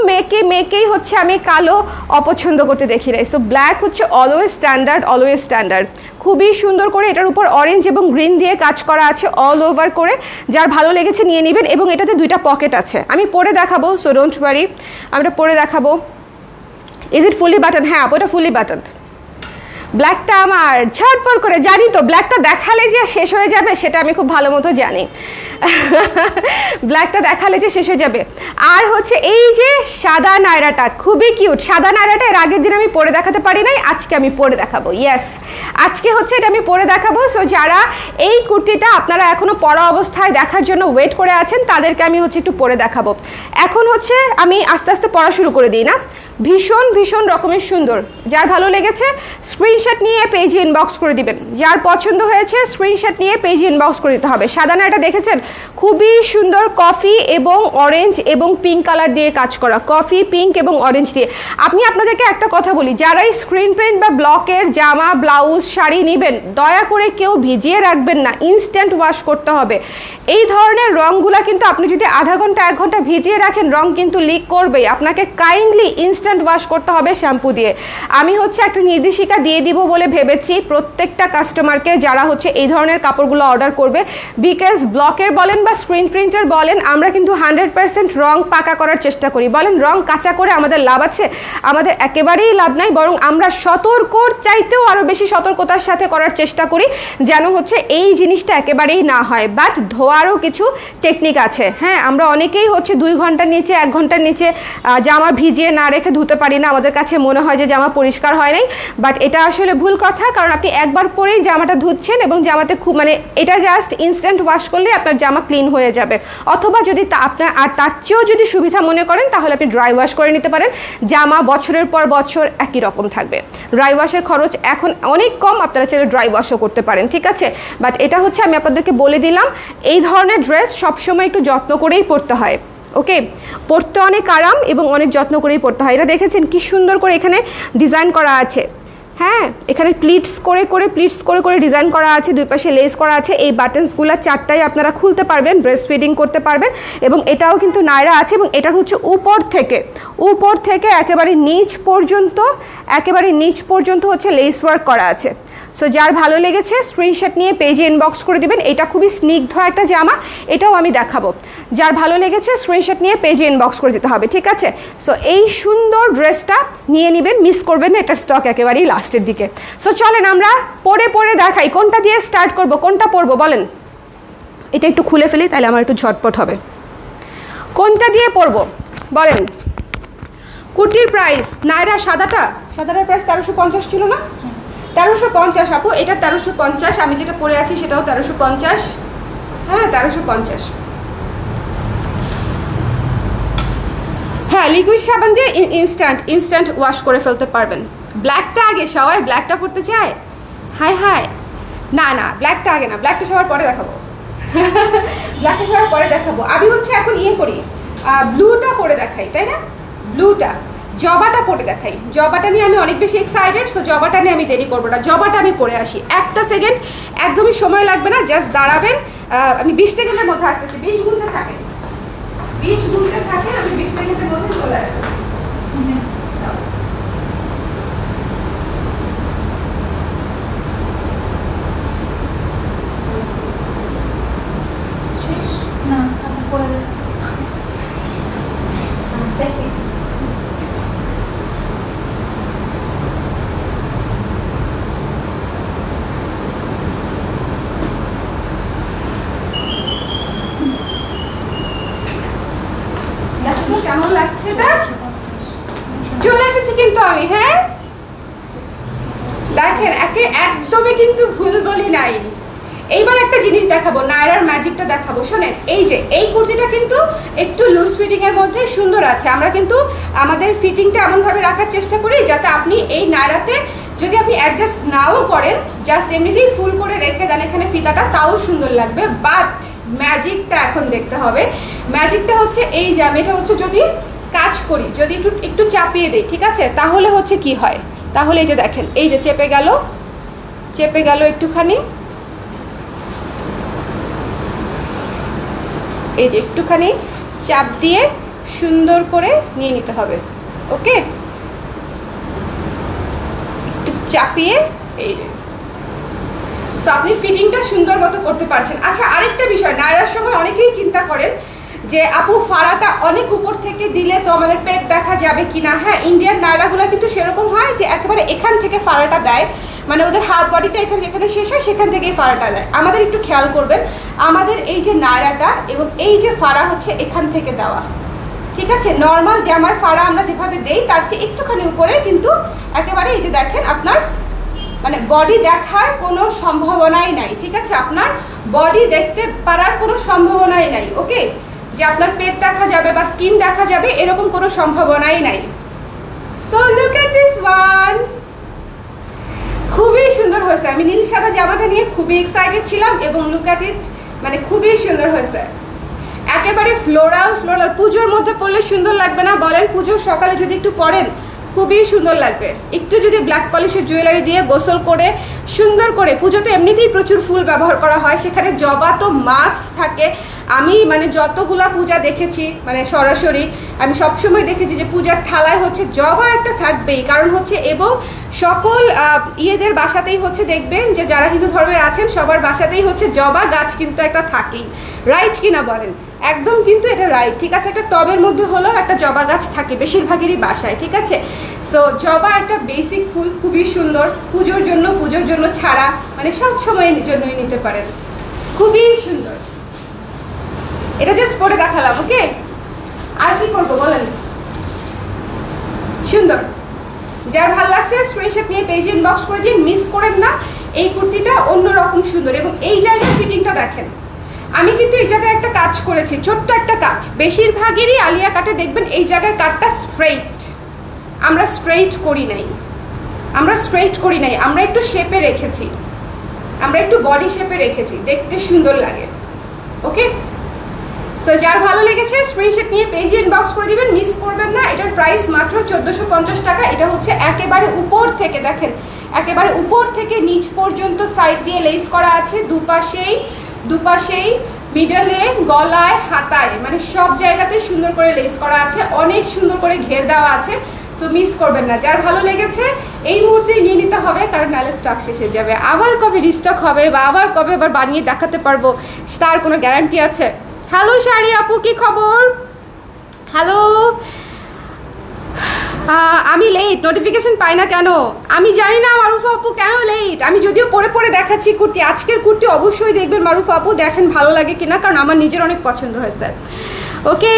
মেয়েকেই হচ্ছে আমি কালো অপছন্দ করতে দেখি নাই। সো ব্ল্যাক হচ্ছে অলওয়েজ স্ট্যান্ডার্ড, খুবই সুন্দর করে এটার উপর অরেঞ্জ এবং গ্রিন দিয়ে কাজ করা আছে অল ওভার করে। যার ভালো লেগেছে নিয়ে নেবেন। এবং এটাতে 2টা পকেট আছে, আমি পরে দেখাবো, সো ডোন্ট ওয়ারি, আমি এটা পরে দেখাবো। Is it fully button? হ্যাঁ ওটা ফুলি বাটন। ব্ল্যাকটা আমার ঝটপট করে, জানি তো ব্ল্যাকটা দেখালে যে শেষ হয়ে যাবে সেটা আমি খুব ভালো মতো জানি, ব্ল্যাকটা দেখালে যে শেষ হয়ে যাবে। আর হচ্ছে এই যে সাদা নায়রাটা খুবই কিউট, সাদা নায়রাটা এর আগের দিন আমি পরে দেখাতে পারি নাই, আজকে আমি পরে দেখাবো। ইয়েস, আজকে হচ্ছে এটা আমি পরে দেখাবো। সো যারা এই কুর্তিটা আপনারা এখনো পরা অবস্থায় দেখার জন্য ওয়েট করে আছেন তাদেরকে আমি হচ্ছে একটু পরে দেখাবো। এখন হচ্ছে আমি আস্তে আস্তে পড়া শুরু করে দিই না, ভীষণ ভীষণ রকমের সুন্দর। যার ভালো লেগেছে স্ক্রিনশট নিয়ে পেজে ইনবক্স করে দিবেন, যার পছন্দ হয়েছে স্ক্রিনশট নিয়ে পেজে ইনবক্স করে দিতে হবে। সাদা নাইরাটা দেখেছেন, খুবই সুন্দর কফি এবং অরেঞ্জ এবং পিঙ্ক কালার দিয়ে কাজ করা, কফি পিঙ্ক এবং অরেঞ্জ দিয়ে। আপনি আপনাদেরকে একটা কথা বলি, যারাই স্ক্রিন প্রিন্ট বা ব্লকের জামা ব্লাউজ শাড়ি নেবেন, দয়া করে কেউ ভিজিয়ে রাখবেন না, ইনস্ট্যান্ট ওয়াশ করতে হবে। এই ধরনের রঙগুলো কিন্তু আপনি যদি আধা ঘন্টা 1 ঘন্টা ভিজিয়ে রাখেন, রং কিন্তু লিক করবেই। আপনাকে কাইন্ডলি ইনস্ট্যান্ট ওয়াশ করতে হবে শ্যাম্পু দিয়ে। আমি হচ্ছে একটা নির্দেশিকা দিয়ে দিব বলে ভেবেছি প্রত্যেকটা কাস্টমারকে, যারা হচ্ছে এই ধরনের কাপড়গুলো অর্ডার করবে। বিকজ ব্লকের বলেন বা স্ক্রিন প্রিন্টার বলেন, আমরা কিন্তু 100% রং পাকা করার চেষ্টা করি। বলেন রং কাঁচা করে আমাদের লাভ আছে? আমাদের একেবারেই লাভ নাই, বরং আমরা সতর্কর চাইতেও আরও বেশি সতর্কতার সাথে করার চেষ্টা করি, যেন হচ্ছে এই জিনিসটা একেবারেই না হয়। বাট ধোয়ারও কিছু টেকনিক আছে। হ্যাঁ, আমরা অনেকেই হচ্ছে 2 ঘন্টার নিচে 1 ঘন্টার নিচে জামা ভিজিয়ে না রেখে ধুতে পারি না, আমাদের কাছে মনে হয় যে জামা পরিষ্কার হয় নাই। বাট এটা আসলে ভুল কথা, কারণ আপনি একবার পরেই জামাটা ধুচ্ছেন এবং জামাতে খুব এটা জাস্ট ইনস্ট্যান্ট ওয়াশ করলে আপনার জামা ক্লিন হয়ে যাবে। অথবা যদি আপনার আর তার চেয়েও যদি সুবিধা মনে করেন, তাহলে আপনি ড্রাই ওয়াশ করে নিতে পারেন। জামা বছরের পর বছর একই রকম থাকবে। ড্রাই ওয়াশের খরচ এখন অনেক কম, আপনারা চাইলে ড্রাই ওয়াশও করতে পারেন, ঠিক আছে। বাট এটা হচ্ছে আমি আপনাদেরকে বলে দিলাম, এই ধরনের ড্রেস সবসময় একটু যত্ন করেই পরতে হয়। ওকে, পরতে অনেক আরাম এবং অনেক যত্ন করেই পরতে হয়। এটা দেখেছেন কি সুন্দর করে এখানে ডিজাইন করা আছে। হ্যাঁ, এখানে প্লিটস করে ডিজাইন করা আছে, 2 পাশে লেস করা আছে। এই বাটনসগুলো 4টাই আপনারা খুলতে পারবেন, ব্রেস্ট ফিডিং করতে পারবেন। এবং এটাও কিন্তু নায়রা আছে, এবং এটার হচ্ছে উপর থেকে একেবারে নিচ পর্যন্ত হচ্ছে লেস ওয়ার্ক করা আছে। সো যার ভালো লেগেছে স্ক্রিনশট নিয়ে পেজে ইনবক্স করে দিবেন। এটা খুবই স্নিগ্ধ একটা জামা, এটাও আমি দেখাবো। যার ভালো লেগেছে স্ক্রিনশট নিয়ে পেজে ইনবক্স করে দিতে হবে, ঠিক আছে। সো এই সুন্দর ড্রেসটা নিয়ে নেবেন, মিস করবেন না, এটার স্টক একেবারেই লাস্টের দিকে। সো চলেন আমরা পরে দেখাই কোনটা দিয়ে স্টার্ট করব, কোনটা পরবো বলেন। এটা একটু খুলে ফেলি, তাহলে আমার একটু ঝটপট হবে। কোনটা দিয়ে পরবো বলেন। কুর্তির প্রাইস, নায়রা সাদাটার প্রাইস 1350 ছিল না? 1350 আপু, এটা 1350। আমি যেটা পরে আছি সেটাও 1350। হ্যাঁ, 1350। হ্যাঁ, লিকুইড সাবান দিয়ে ইনস্ট্যান্ট ওয়াশ করে ফেলতে পারবেন। ব্ল্যাকটা আগে, সবাই ব্ল্যাকটা পরতে চায়। হায় না, ব্ল্যাকটা আগে না, ব্ল্যাকটা সবার পরে দেখাবো। আমি হচ্ছে এখন করি, ব্লুটা পরে দেখাই, তাই না? ব্লুটা, জবাটা পরে দেখাই। জবাটা নিয়ে আমি অনেক বেশি এক্সাইটেড। সো জবাটা নিয়ে আমি দেরি করবো না, জবাটা আমি পরে আসি। 1 সেকেন্ড, একদমই সময় লাগবে না, জাস্ট দাঁড়াবেন। আমি 20 সেকেন্ডের মধ্যে আসতেছি। 20 গুনতে থাকেন, আমি 20 সেকেন্ডের মধ্যে চলে আসবো। কেমন লাগছে? চলে এসেছি কিন্তু আমি। হ্যাঁ, দেখেন একদমই কিন্তু ভুল বলি নাই। এইবার একটা জিনিস দেখাবো, নায়রার ম্যাজিকটা দেখাবো। শোনেন, এই যে এই কুর্তিটা কিন্তু একটু লুজ ফিটিং এর মধ্যে সুন্দর আছে। আমরা কিন্তু আমাদের ফিটিংটা এমনভাবে রাখার চেষ্টা করি যাতে আপনি এই নায়রাতে যদি আপনি অ্যাডজাস্ট নাও করেন, জাস্ট এমনিতেই ফুল করে রেখে দেন এখানে ফিতাটা, তাও সুন্দর লাগবে। বাট ম্যাজিকটা এখন দেখতে হবে। ম্যাজিকটা হচ্ছে এই যে আমি এটা হচ্ছে যদি কাজ করি, যদি একটু চাপিয়ে দেই, ঠিক আছে, তাহলে হচ্ছে কি হয়, তাহলে এই যে দেখেন, এই যে চেপে গেল একটুখানি, এই যে একটুখানি চাপ দিয়ে সুন্দর করে নিয়ে নিতে হবে। ওকে, একটু চাপিয়ে, এই যে আপনি ফিটিংটা সুন্দর মতো করতে পারছেন। আচ্ছা, আরেকটা বিষয়, নায়রার সময় অনেকেই চিন্তা করেন যে আপু ফাড়াটা অনেক উপর থেকে দিলে তো আমাদের পেট দেখা যাবে কিনা। হ্যাঁ, ইন্ডিয়ান নায়রাগুলো কিন্তু সেরকম হয় যে একেবারে এখান থেকে ফাড়াটা দেয়, মানে ওদের হাফ বডিটা যেখানে শেষ হয় সেখান থেকেই ফাড়াটা দেয়। আমাদের একটু খেয়াল করবেন, আমাদের এই যে নায়রাটা এবং এই যে ফাড়া হচ্ছে এখান থেকে দেওয়া, ঠিক আছে। নর্মাল যে আমার ফাড়া আমরা যেভাবে দেই তার চেয়ে একটুখানি উপরে, কিন্তু একেবারে এই যে দেখেন আপনার মানে বডি দেখার কোনো সম্ভাবনাই নাই, ঠিক আছে। আপনার বডি দেখতে পারার কোনো সম্ভাবনাই নাই। ওকে, যে আপনার পেট দেখা যাবে বা স্কিন দেখা যাবে এরকম কোনো সম্ভাবনাই নাই। So look at this one, খুবই সুন্দর হয়েছে। আমি নীল সাদা জামাটা নিয়ে খুবই এক্সাইটেড ছিলাম এবং লুক এট ইট, মানে খুবই সুন্দর হয়েছে। একেবারে ফ্লোরাল ফ্লোরাল। পুজোর মধ্যে পরলে সুন্দর লাগবে না বলেন? পুজোর সকালে যদি একটু পরেন খুবই সুন্দর লাগবে। একটু যদি ব্ল্যাক পলিশের জুয়েলারি দিয়ে গোসল করে সুন্দর করে, পুজোতে এমনিতেই প্রচুর ফুল ব্যবহার করা হয়, সেখানে জবা তো মাস্ট থাকে। আমি মানে যতগুলা পূজা দেখেছি, মানে সরাসরি আমি সবসময় দেখেছি যে পূজার থালায় হচ্ছে জবা একটা থাকবেই। কারণ হচ্ছে, এবং সকল ইয়েদের বাসাতেই হচ্ছে দেখবেন যে যারা হিন্দু ধর্মের আছেন সবার বাসাতেই হচ্ছে জবা গাছ কিন্তু একটা থাকেই। রাইট কিনা বলেন? একদম কিন্তু এটা রাইট, ঠিক আছে। একটা টবের মধ্যে হলেও একটা জবা গাছ থাকে বেশিরভাগেরই বাসায়, ঠিক আছে। সো জবা একটা বেসিক ফুল, খুবই সুন্দর। পুজোর জন্য ছাড়া মানে সব সময়ের জন্যই নিতে পারেন, খুবই সুন্দর। এটা জাস্ট পরে দেখালাম, ওকে। আর কি করবো বলেন? সুন্দর। যার ভালো লাগছে স্ক্রিনশট নিয়ে পেজে ইনবক্স করে দিন, মিস করেন না। এই কুর্তিটা অন্যরকম সুন্দর। এবং এই জায়গার ফিটিংটা দেখেন, আমি কিন্তু এই জায়গায় একটা কাজ করেছি, ছোট্ট একটা কাজ। বেশিরভাগেরই আলিয়া কাটে দেখবেন এই জায়গার কাটটা স্ট্রেইট, আমরা স্ট্রেইট করি নাই, আমরা একটু শেপে রেখেছি, আমরা একটু বডি শেপে রেখেছি, দেখতে সুন্দর লাগে, ওকে। সো যার ভালো লেগেছে স্ক্রিনশট নিয়ে পেজে ইনবক্স করে দিবেন, মিস করবেন না। এটার প্রাইস মাত্র 1450 টাকা। এটা হচ্ছে একেবারে উপর থেকে, দেখেন একেবারে উপর থেকে নিচ পর্যন্ত সাইড দিয়ে লেস করা আছে, দুপাশেই মিডলে, গলায়, হাতায়, মানে সব জায়গাতে সুন্দর করে লেস করা আছে, অনেক সুন্দর করে ঘের দেওয়া আছে। সো মিস করবেন না। যার ভালো লেগেছে এই মুহূর্তে নিয়ে নিতে হবে, কারণ নাহলে স্টক শেষ হয়ে যাবে। আবার কবে রিস্টক হবে বা আবার কবে আবার বানিয়ে দেখাতে পারবো তার কোনো গ্যারান্টি আছে? হ্যালো শাড়ি আপু, কি খবর? হ্যালো। আমি লেট, নোটিফিকেশন পাই না কেন আমি জানি না মারুফা আপু, কেন লেট? আমি যদিও পরে দেখাচ্ছি কুর্তি, আজকের কুর্তি অবশ্যই দেখবেন মারুফা আপু, দেখেন ভালো লাগে কিনা, কারণ আমার নিজের অনেক পছন্দ হয়েছে, ওকে।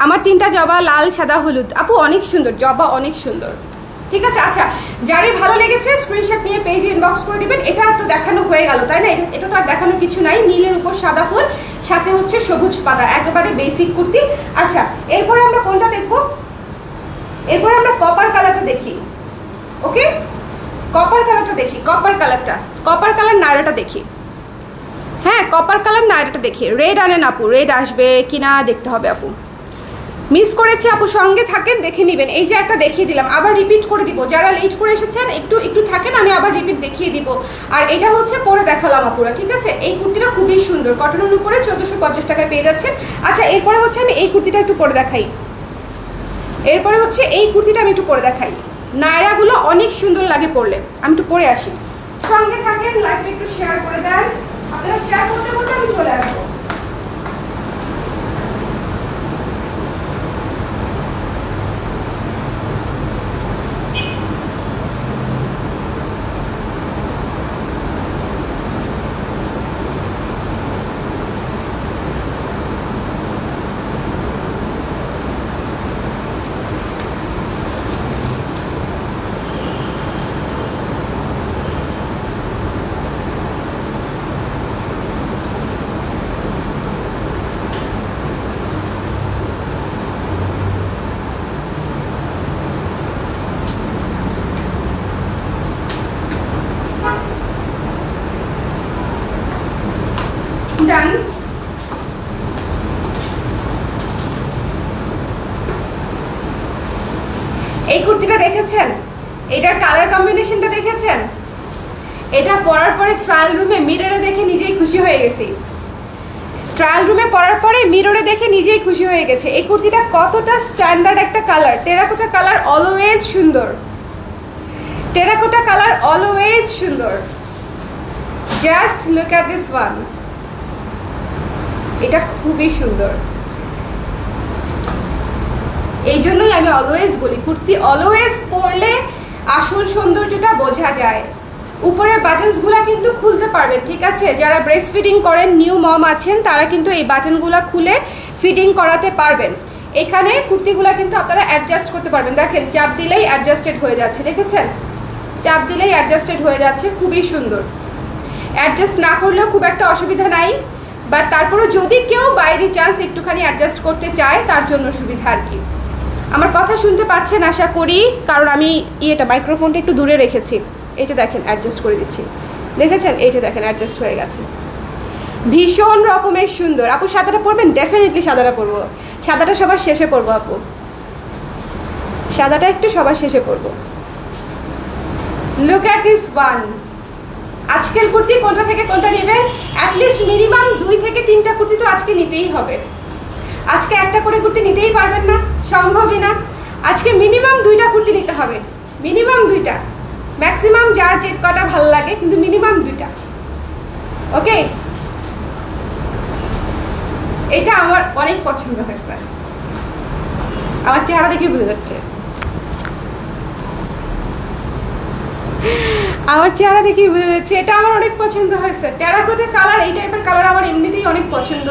আমার 3টা জবা, লাল, সাদা, হলুদ। আপু অনেক সুন্দর, জবা অনেক সুন্দর, ঠিক আছে। আচ্ছা, যারই ভালো লেগেছে স্ক্রিনশট নিয়ে পেজে ইনবক্স করে দিবেন। এটা তো দেখানো হয়ে গেল, তাই না? এটা তো আর দেখানোর কিছু নাই। নীলের উপর সাদা ফুল, সাথে হচ্ছে সবুজ পাতা, একেবারে বেসিক কুর্তি। আচ্ছা, এরপরে আমরা কোনটা দেখবো? এরপরে আমরা কপার কালারটা দেখি, ওকে। কপার কালারটা দেখি, কপার কালার নায়রাটা দেখি। হ্যাঁ, কপার কালার নায়রাটা দেখি। রেড আনেন আপু, রেড আসবে কিনা দেখতে হবে আপু। মিস করেছে আপু, সঙ্গে থাকেন, দেখে নেবেন। এই যে একটা দেখিয়ে দিলাম, আবার রিপিট করে দিব। যারা লেট করে এসেছেন একটু থাকেন, আমি আবার রিপিট দেখিয়ে দিব। আর এটা হচ্ছে পরে দেখালাম আপুরা, ঠিক আছে। এই কুর্তিটা খুবই সুন্দর, কটনের উপরে 1450 টাকায় পেয়ে যাচ্ছেন। আচ্ছা, এরপরে হচ্ছে আমি এই কুর্তিটা একটু পরে দেখাই। নায়রাগুলো অনেক সুন্দর লাগে পরলে। আমি একটু পরে আসি, সঙ্গে থাকেন, লাইভে একটু শেয়ার করে দেন। আপনারা শেয়ার করতে করতে আমি চলে আসবো। ডান। এই কুর্তিটা দেখেছেন? এটার কালার কম্বিনেশনটা দেখেছেন? এটা পরার পরে ট্রায়াল রুমে মিররে দেখে নিজেই খুশি হয়ে গেছি। এই কুর্তিটা কতটা স্ট্যান্ডার্ড একটা কালার। টেরাকোটা কালার অলওয়েজ সুন্দর, just look at this one. এটা খুবই সুন্দর। এই জন্যই আমি অলওয়েজ বলি, কুর্তি অলওয়েজ পরলে আসল সৌন্দর্যটা বোঝা যায়। উপরের বাটনসগুলা কিন্তু খুলতে পারবেন, ঠিক আছে। যারা ব্রেস্ট ফিডিং করেন, নিউ মম আছেন, তারা কিন্তু এই বাটনগুলা খুলে ফিটিং করাতে পারবেন। এখানে কুর্তিগুলা কিন্তু আপনারা অ্যাডজাস্ট করতে পারবেন। দেখেন, চাপ দিলেই অ্যাডজাস্টেড হয়ে যাচ্ছে, দেখেছেন? চাপ দিলেই অ্যাডজাস্টেড হয়ে যাচ্ছে, খুবই সুন্দর। অ্যাডজাস্ট না করলেও খুব একটা অসুবিধা নাই, বাট তারপরে যদি কেউ বাইরে চান্স একটুখানি অ্যাডজাস্ট করতে চায় তার জন্য সুবিধা আর কি। আমার কথা শুনতে পাচ্ছেন আশা করি, কারণ আমি মাইক্রোফোনটা একটু দূরে রেখেছি। এইটা দেখেন, অ্যাডজাস্ট করে দিচ্ছি, দেখেছেন? এইটা দেখেন, অ্যাডজাস্ট হয়ে গেছে। ভীষণ রকমের সুন্দর। আপু সাদাটা পরবেন? ডেফিনেটলি সাদাটা পরবো। সাদাটা সবার শেষে পরবো আপু, সাদাটা একটু সবার শেষে পরবো। Look at this one. আজকের কুর্তি কোনটা থেকে কোনটা নেবেন? অ্যাটলিস্ট মিনিমাম 2 থেকে 3টা কুর্তি তো আজকে নিতেই হবে। আজকে একটা করে কুর্তি নিতেই পারবেন না, সম্ভবই না। আজকে মিনিমাম 2টা কুর্তি নিতে হবে, মিনিমাম 2টা, ম্যাক্সিমাম যার যে কটা ভালো লাগে, কিন্তু মিনিমাম 2টা। ওকে, এটা আমার অনেক পছন্দ হয়েছে, আমার চেহারা দেখে বোঝা যাচ্ছে, আমার চেহারা দেখেই বোঝা যাচ্ছে এটা আমার অনেক পছন্দ হয়েছে। টেরাকোটা কালার, এই টাইপের কালার আমার এমনিতেই অনেক পছন্দ।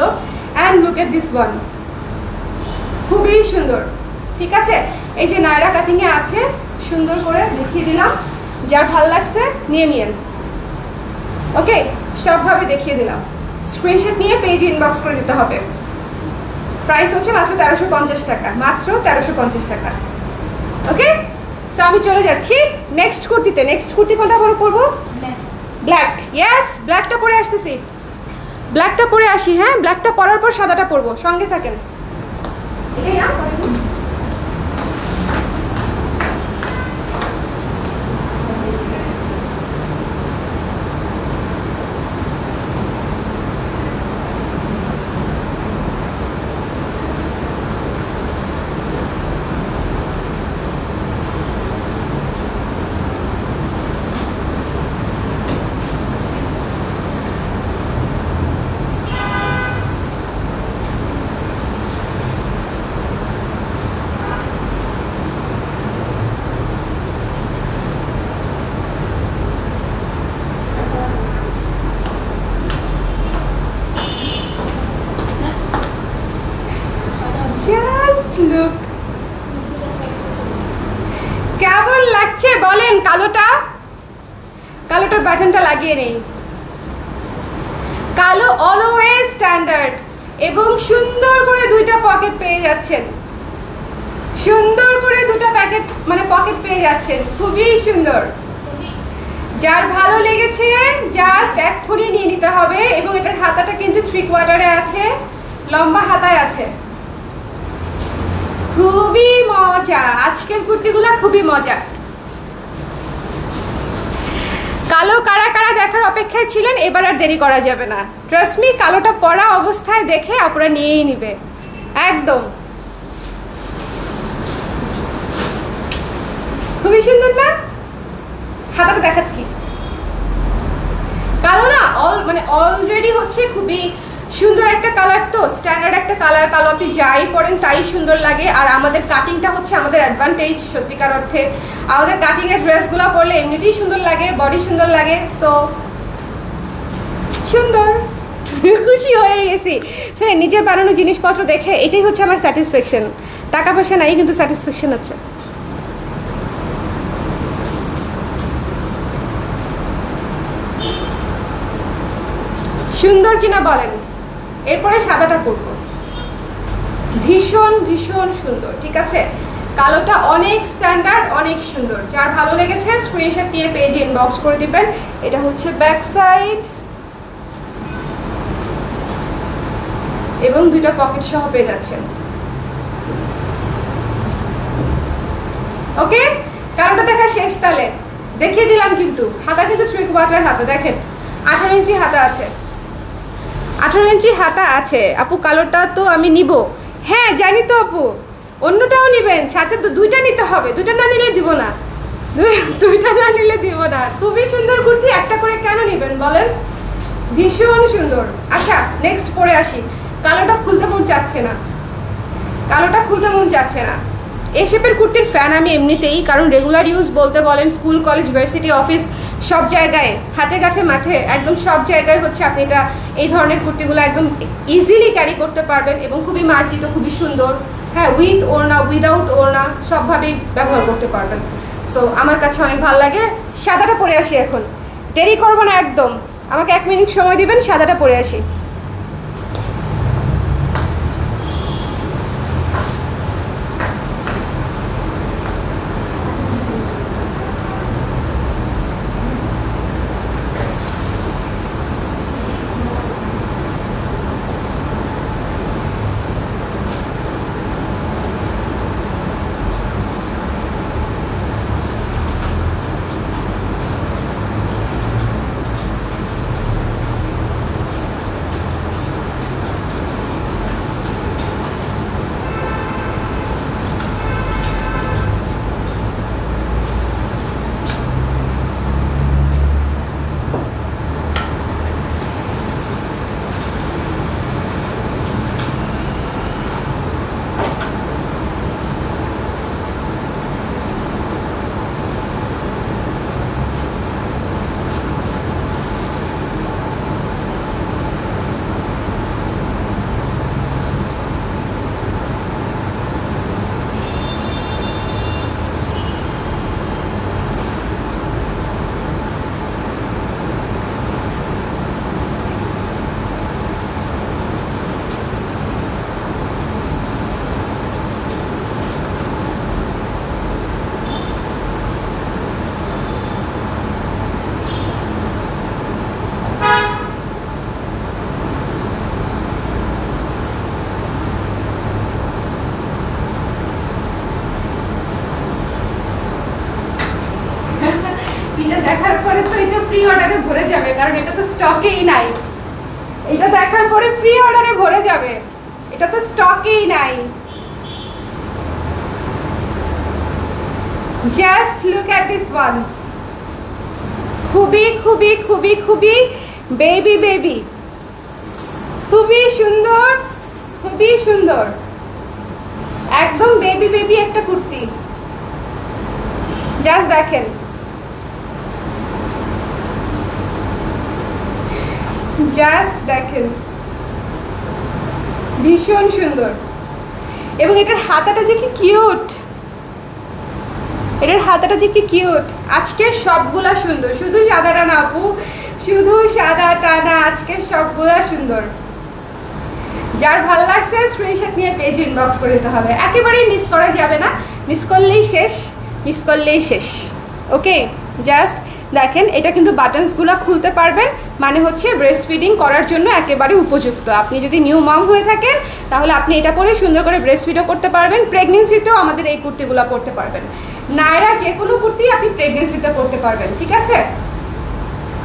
And look at this one, খুবই সুন্দর। ঠিক আছে, এই যে নায়রা কাটিংয়ে আছে, সুন্দর করে দেখিয়ে দিলাম। যার ভাল লাগছে নিয়ে নিন। ওকে, সবভাবে দেখিয়ে দিলাম। স্ক্রিনশট নিয়ে পেজ ইনবক্স করে দিতে হবে। প্রাইস হচ্ছে মাত্র 1350 টাকা, মাত্র 1350 টাকা। ওকে, সো আমি চলে যাচ্ছি নেক্সট কুর্তিতে। নেক্সট কুর্তি কোনটা পরবো? ব্ল্যাক। ইয়েস, ব্ল্যাকটা পরে আসতেছি, ব্ল্যাকটা পরে আসি। হ্যাঁ, ব্ল্যাকটা পরার পর সাদাটা পরবো, সঙ্গে থাকেন। এটাই না? জাস্ট লুক, কেমন লাগছে বলেন? কালোটা, কালোটার বাটনটা লাগিয়ে নেই। কালো অলওয়েজ স্ট্যান্ডার্ড, এবং সুন্দর করে 2টা পকেট পেয়ে যাচ্ছেন, সুন্দর করে 2টা প্যাকেট মানে পকেট পেয়ে যাচ্ছেন, খুবই সুন্দর। যার ভালো লেগেছে জাস্ট এক্ষুনি নিয়ে নিতে হবে। এবং এটার হাতাটা কিন্তু 3/4 আছে, লম্বা হাতায় আছে। খুবই মজা, আজকের কুর্তিগুলো খুবই মজা। কালো কারা কারা দেখার অপেক্ষায় ছিলেন, এবার আর দেরি করা যাবে না। ট্রাস্ট মি, কালোটা পরা অবস্থায় দেখে আপনারা নিয়েই নিবে একদম। খুবই সুন্দর না? হাতাটা দেখাচ্ছি। কালো না, অলরেডি হচ্ছে খুবই সুন্দর একটা কালার, তো স্ট্যান্ডার্ড একটা কালার। কালো আপনি যাই পরেন তাই সুন্দর লাগে। আর আমাদের কাটিংটা হচ্ছে আমাদের অ্যাডভান্টেজ, সত্যিকার অর্থে আমাদের কাটিং এর ড্রেসগুলো পরলে এমনিতেই সুন্দর লাগে, বডি সুন্দর লাগে। সো সুন্দর, খুশি হয়ে গেছি। শুনে, নিজের বানানো জিনিসপত্র দেখে এটাই হচ্ছে আমার স্যাটিসফ্যাকশন। টাকা পয়সা নাই, কিন্তু স্যাটিসফ্যাকশন আছে। সুন্দর কিনা বলেন? এরপরে সাদাটা পরবো, ভীষণ ভীষণ সুন্দর। ঠিক আছে, কালোটা অনেক স্ট্যান্ডার্ড, অনেক সুন্দর। যার ভালো লেগেছে স্ক্রিনশট নিয়ে পেজে ইনবক্স করে দিবেন। এটা হচ্ছে ব্যাক সাইড, এবং 2টা পকেট সহ পেয়ে যাচ্ছেন। ওকে, কালোটা দেখা শেষ, তাহলে দেখিয়ে দিলাম। কিন্তু হাতা কিন্তু 3/4 হাতা, দেখেন 18 ইঞ্চি হাতা আছে, 18 ইঞ্চি হাতা আছে। আপু কালোটা তো আমি নিব। হ্যাঁ জানি তো আপু, অন্যটাও নেবেন, সাথে তো 2টা নিতে হবে। 2টা না নিলে দিব না, 2টা না নিলে দিব না। খুবই সুন্দর কুর্তি, একটা করে কেন নেবেন বলেন? ভীষণ সুন্দর। আচ্ছা, নেক্সট পরে আসি। কালোটা খুলতে মন চাচ্ছে না, কালোটা খুলতে মন চাচ্ছে না। এই শেপের কুর্তির ফ্যান আমি এমনিতেই, কারণ রেগুলার ইউজ বলতে বলেন, স্কুল কলেজ ভার্সিটি অফিস সব জায়গায়, হাতে কাছে মাঠে, একদম সব জায়গায় হচ্ছে আপনি এটা এই ধরনের কুর্তিগুলো একদম ইজিলি ক্যারি করতে পারবেন, এবং খুবই মার্জিত, খুবই সুন্দর। হ্যাঁ, উইথ ওড়না, উইদাউট ওড়না, সবভাবেই ব্যবহার করতে পারবেন। সো আমার কাছে অনেক ভালো লাগে। সাদাটা পরে আসি এখন, দেরি করবো না একদম। আমাকে 1 মিনিট সময় দিবেন, সাদাটা পরে আসি। দেখার পরে তো এটা প্রি অর্ডারে ভরে যাবে, কারণ এটা তো স্টকেই নাই। এটা দেখার পরে প্রি অর্ডারে ভরে যাবে, এটা তো স্টকেই নাই। Just look at this one, খুবই খুবই খুবই খুবই বেবি বেবি, খুবই সুন্দর, খুবই সুন্দর, একদম বেবি বেবি একটা কুর্তি। জাস্ট দেখেন, জাস্ট দেখেন, ভীষণ সুন্দর। এবং এটার হাতাটা যে কি কিউট, এটার হাতাটা যে কি কিউট। আজকে সবগুলা সুন্দর, শুধু সাদাটা না আপু, শুধু সাদাটা না, আজকে সবগুলা সুন্দর। যার ভালো লাগছে স্ক্রিনশট নিয়ে পেজ ইনবক্স করে দিতে হবে, একেবারেই মিস করা যাবে না, মিস করলেই শেষ, মিস করলেই শেষ। ওকে, জাস্ট দেখেন, এটা কিন্তু বাটনসগুলো খুলতে পারবেন, মানে হচ্ছে ব্রেস্ট ফিডিং করার জন্য একেবারে উপযুক্ত। আপনি যদি নিউ মম হয়ে থাকেন তাহলে আপনি এটা পরে সুন্দর করে ব্রেস্ট ফিডও করতে পারবেন, প্রেগনেন্সিতেও আমাদের এই কুর্তিগুলো পরতে পারবেন। নায়রা যে কোনো কুর্তি আপনি প্রেগনেন্সিতে পরতে পারবেন, ঠিক আছে?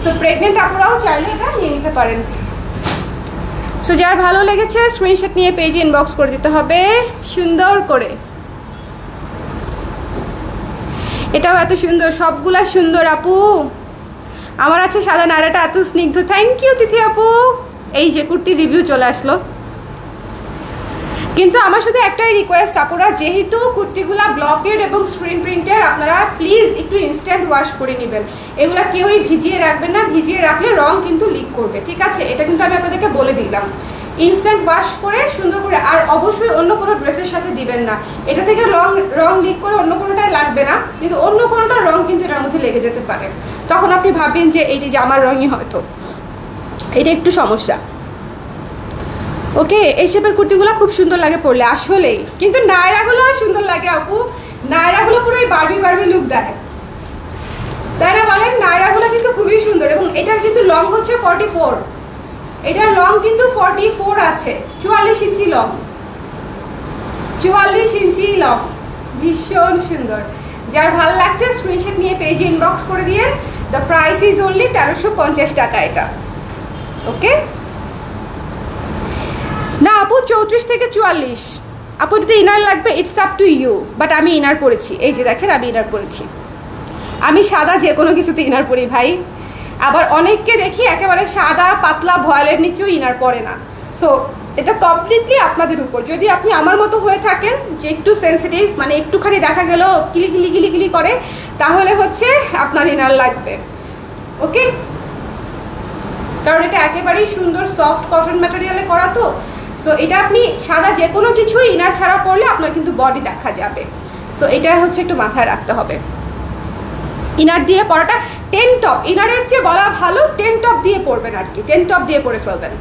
সো প্রেগনেন্ট আপুরাও চাইলে এটা নিয়ে নিতে পারেন। সো যার ভালো লেগেছে স্ক্রিনশট নিয়ে পেজে ইনবক্স করে দিতে হবে সুন্দর করে। এটাও এত সুন্দর, সবগুলা সুন্দর আপু। আমার আছে সাদা নায়রাটা এত স্নিগ্ধ, থ্যাংক ইউ তিথি আপু। এই যে কুর্তির রিভিউ চলে আসলো। কিন্তু আমার শুধু একটাই রিকোয়েস্ট আপুরা, যেহেতু কুর্তিগুলা ব্লকেড এবং স্ক্রিন প্রিন্টের, আপনারা প্লিজ একটু ইনস্ট্যান্ট ওয়াশ করে নেবেন। এগুলা কেউই ভিজিয়ে রাখবেন না, ভিজিয়ে রাখলে রং কিন্তু লিক করবে, ঠিক আছে? এটা কিন্তু আমি আপনাদেরকে বলে দিলাম। ইনস্ট্যান্ট ওয়াশ করে সুন্দর করে, আর অবশ্যই অন্য কোনো ড্রেসের সাথে দিবেন না। এটা থেকে রং লিক করে অন্য কোনোটাই লাগবে না, কিন্তু অন্য কোনোটা রং কিন্তু এটার মধ্যে লেগে যেতে পারে। তখন আপনি ভাববেন যে এই যে আমার রঙই হয়তো, এটা একটু সমস্যা। ওকে, এই শেপের কুর্তিগুলো খুব সুন্দর লাগে পরলে আসলেই, কিন্তু নায়রাগুলো সুন্দর লাগে আপু। নায়রাগুলো পুরো বারবি বারবি লুক দেয়, তাই না বলেন? নায়রাগুলো কিন্তু খুবই সুন্দর। এবং এটার কিন্তু লং হচ্ছে 44, এটার লং কিন্তু 44 আছে, 44 ইঞ্চি লং, 44 ইঞ্চি লং, ভীষণ সুন্দর। যার ভালো লাগছে স্ক্রিনশট নিয়ে পেজে ইনবক্স করে দিয়ে। দ্য প্রাইস ইজ অনলি 1350 টাকা এটা। ওকে না আপু, 34 থেকে 44। আপু যদি ইনার লাগবে it's up to you, but আমি ইনার পরেছি, এই যে দেখেন আমি ইনার পরেছি। আমি সাদা যে কোনো কিছুতে ইনার পরি ভাই। আবার অনেককে দেখি একেবারে সাদা পাতলা ভয়েলের নিচেও ইনার পরে না। সো এটা কমপ্লিটলি আপনাদের উপর। যদি আপনি আমার মতো হয়ে থাকেন, যে একটু সেন্সিটিভ, মানে একটুখানি দেখা গেল কিলি কিলি কিলি কিলি করে, তাহলে হচ্ছে আপনার ইনার লাগবে। ওকে, কারণ এটা একেবারেই সুন্দর সফট কটন ম্যাটেরিয়ালে করা, তো সো এটা আপনি সাদা যে কোনো কিছুই ইনার ছাড়া পরলে আপনার কিন্তু বডি দেখা যাবে। সো এটা হচ্ছে একটু মাথায় রাখতে হবে। ইনার দিয়ে পরাটা, টেন টপ ইনারের চেয়ে বলা ভালো টেন টপ দিয়ে পরবেন আর কি, টেন টপ দিয়ে পরে ফেলবেন।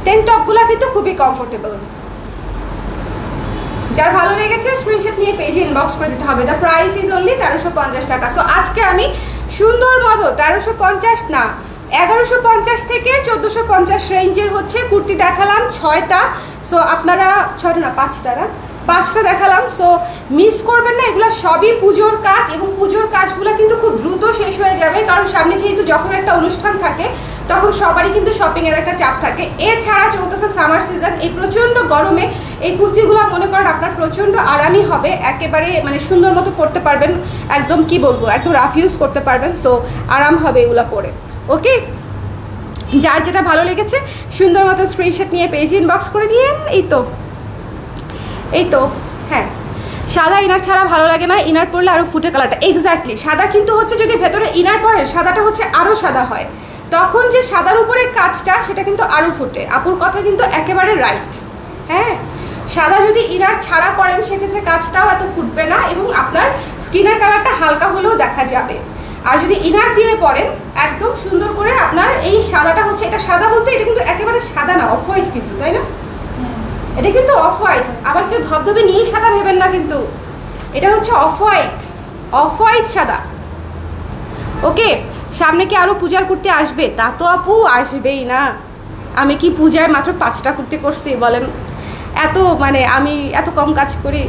টেন টপগুলো কিন্তু খুবই কমফোর্টেবল। যার ভালো লেগেছে স্ক্রিনশট নিয়ে পেজে ইনবক্স করে দিতে হবে। দ্য প্রাইস ইজ অনলি 1350 টাকা। সো আজকে আমি সুন্দর মতো 1350 না, 1150 থেকে 1450 রেঞ্জের হচ্ছে কুর্তি দেখালাম 6টা। সো আপনারা 6টা না 5টা না 5টা দেখালাম। সো মিস করবেন না, এগুলো সবই পুজোর কাজ, এবং পুজোর কাজগুলো কিন্তু খুব দ্রুত শেষ হয়ে যাবে, কারণ সামনে যেহেতু যখন একটা অনুষ্ঠান থাকে তখন সবারই কিন্তু শপিংয়ের একটা চাপ থাকে। এছাড়া চলতেছে সামার সিজন, এই প্রচণ্ড গরমে এই কুর্তিগুলো মনে করেন আপনার প্রচণ্ড আরামই হবে, একেবারে মানে সুন্দর মতো পরতে পারবেন, একদম কি বলবো, একদম রাফ ইউজ করতে পারবেন। সো আরাম হবে এগুলো পরে। ওকে, যার যেটা ভালো লেগেছে সুন্দর মতো স্ক্রিনশট নিয়ে পেজ ইনবক্স করে দিয়েন। এই তো হ্যাঁ, সাদা ইনার ছাড়া ভালো লাগে না, ইনার পরলে আরও ফুটে কালারটা। এক্স্যাক্টলি, সাদা কিন্তু হচ্ছে যদি ভেতরে ইনার পরেন সাদাটা হচ্ছে আরও সাদা হয়, তখন যে সাদার উপরে কাজটা সেটা কিন্তু আরও ফুটে। আপুর কথা কিন্তু একেবারে রাইট। হ্যাঁ, সাদা যদি ইনার ছাড়া পরেন সেক্ষেত্রে কাজটাও এত ফুটবে না, এবং আপনার স্কিনের কালারটা হালকা হলেও দেখা যাবে। আর যদি ইনার দিয়ে পরেন একদম সুন্দর করে আপনার এই সাদাটা হচ্ছে, এটা সাদা বলতে এটা কিন্তু একেবারে সাদা না, অফ হোয়াইট কিন্তু, তাই না? এটা কিন্তু অফ হোয়াইট, আবার কেউ ধবধবে নীল সাদা ভেবেন না, কিন্তু এটা হচ্ছে অফ হোয়াইট সাদা। ওকে, সামনে কি আরও পূজার কুর্তি আসবে? তা তো আপু আসবেই না। আমি কি পূজায় মাত্র 5টা কুর্তি করছি বলেন? এত মানে আমি এত কম কাজ করি?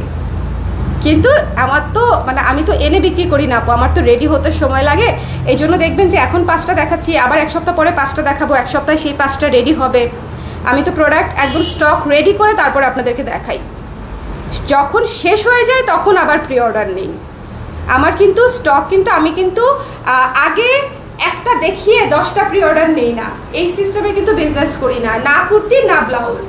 কিন্তু আমার তো মানে আমি তো এনে বিক্রি করি না আপু, আমার তো রেডি হতে সময় লাগে। এই জন্য দেখবেন যে এখন 5টা দেখাচ্ছি, আবার 1 সপ্তাহ পরে 5টা দেখাবো, 1 সপ্তাহে সেই 5টা রেডি হবে। আমি তো প্রোডাক্ট একদম স্টক রেডি করে তারপর আপনাদেরকে দেখাই। যখন শেষ হয়ে যায় তখন আবার প্রি অর্ডার নেই আমার, কিন্তু স্টক কিন্তু আমি কিন্তু আগে একটা দেখিয়ে 10টা প্রি অর্ডার নেই না, এই সিস্টেমে কিন্তু বিজনেস করি না। না কুর্তি না ব্লাউজ,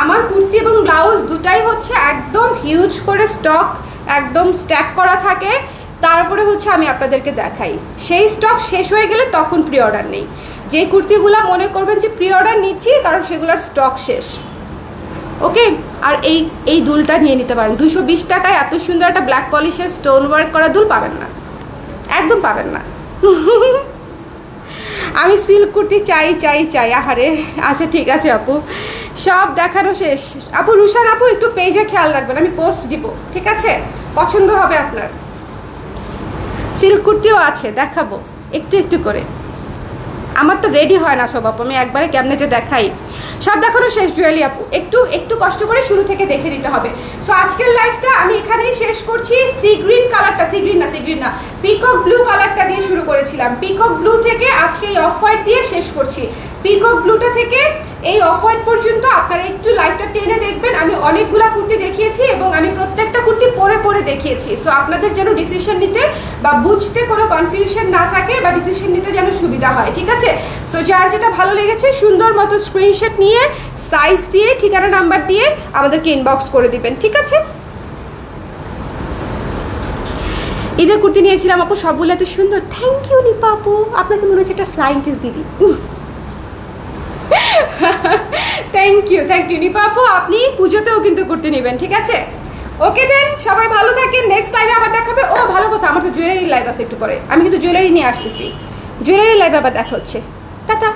আমার কুর্তি এবং ব্লাউজ দুটাই হচ্ছে একদম হিউজ করে স্টক একদম স্ট্যাক করা থাকে, তারপরে হচ্ছে আমি আপনাদেরকে দেখাই। সেই স্টক শেষ হয়ে গেলে তখন প্রি অর্ডার নেই। যে কুর্তিগুলো মনে করবেন যে প্রি অর্ডার নিচ্ছি কারণ সেগুলোর স্টক শেষ। ওকে, আর এই দুলটা নিয়ে নিতে পারেন 220 টাকায়। এত সুন্দর একটা ব্ল্যাক পলিশের স্টোন ওয়ার্ক করা দুল পাবেন না, একদম পাবেন না। আমি সিল্ক কুর্তি চাই চাই চাই, আহারে। আচ্ছা ঠিক আছে আপু, সব দেখানো শেষ। আপু রুশান আপু একটু পেজে খেয়াল রাখবেন, আমি পোস্ট দিব, ঠিক আছে? পছন্দ হবে আপনার। সিল্ক কুর্তিও আছে, দেখাবো একটু একটু করে। আমার তো রেডি হয় না সব আপু, আমি একবারে কেমনে যে দেখাই। সব দেখানো শেষ জুয়েলি আপু, একটু একটু কষ্ট করে শুরু থেকে দেখে নিতে হবে। সো আজকের লাইফটা আমি এখানেই শেষ করছি। সি গ্রিন কালারটা, সি গ্রিন না, পিকক ব্লু কালারটা দিয়ে শুরু করেছিলাম। পিকক ব্লু থেকে আজকে এই অফ হোয়াইট দিয়ে শেষ করছি। পিকক ব্লুটা থেকে এই অফ হোয়াইট পর্যন্ত আপনারা একটু লাইফটা টেনে দেখবেন। আমি অনেকগুলা কুর্তি দেখিয়েছি এবং আমি প্রত্যেকটা কুর্তি পরে পরে দেখিয়েছি। সো আপনাদের যেন ডিসিশন নিতে বা বুঝতে কোনো কনফিউশন না থাকে বা ডিসিশন নিতে যেন সুবিধা হয়, ঠিক আছে? সো যার যেটা ভালো লেগেছে সুন্দর মতো স্ক্রিনশট নিয়ে সাইজ দিয়ে ঠিকানা নাম্বার দিয়ে আমাদেরকে ইনবক্স করে দিবেন, ঠিক আছে? ঈদের কুর্তি নিয়েছিলাম আপু, সবগুলো এত সুন্দর। থ্যাংক ইউ নিপা আপু, আপনাকে মনে হচ্ছে একটা ফ্লাইং কিস দিদি। থ্যাংক ইউ নিপা আপু, আপনি পুজোতেও কিন্তু কুর্তি নেবেন, ঠিক আছে? ওকে দেন, সবাই ভালো থাকেন। নেক্সট লাইভে আবার দেখাবে। ও ভালো কথা, আমার তো জুয়েলারি লাইভ আছে একটু পরে, আমি কিন্তু জুয়েলারি নিয়ে আসতেছি। জুয়েলারি লাইভ আবার দেখা হচ্ছে। টাটা।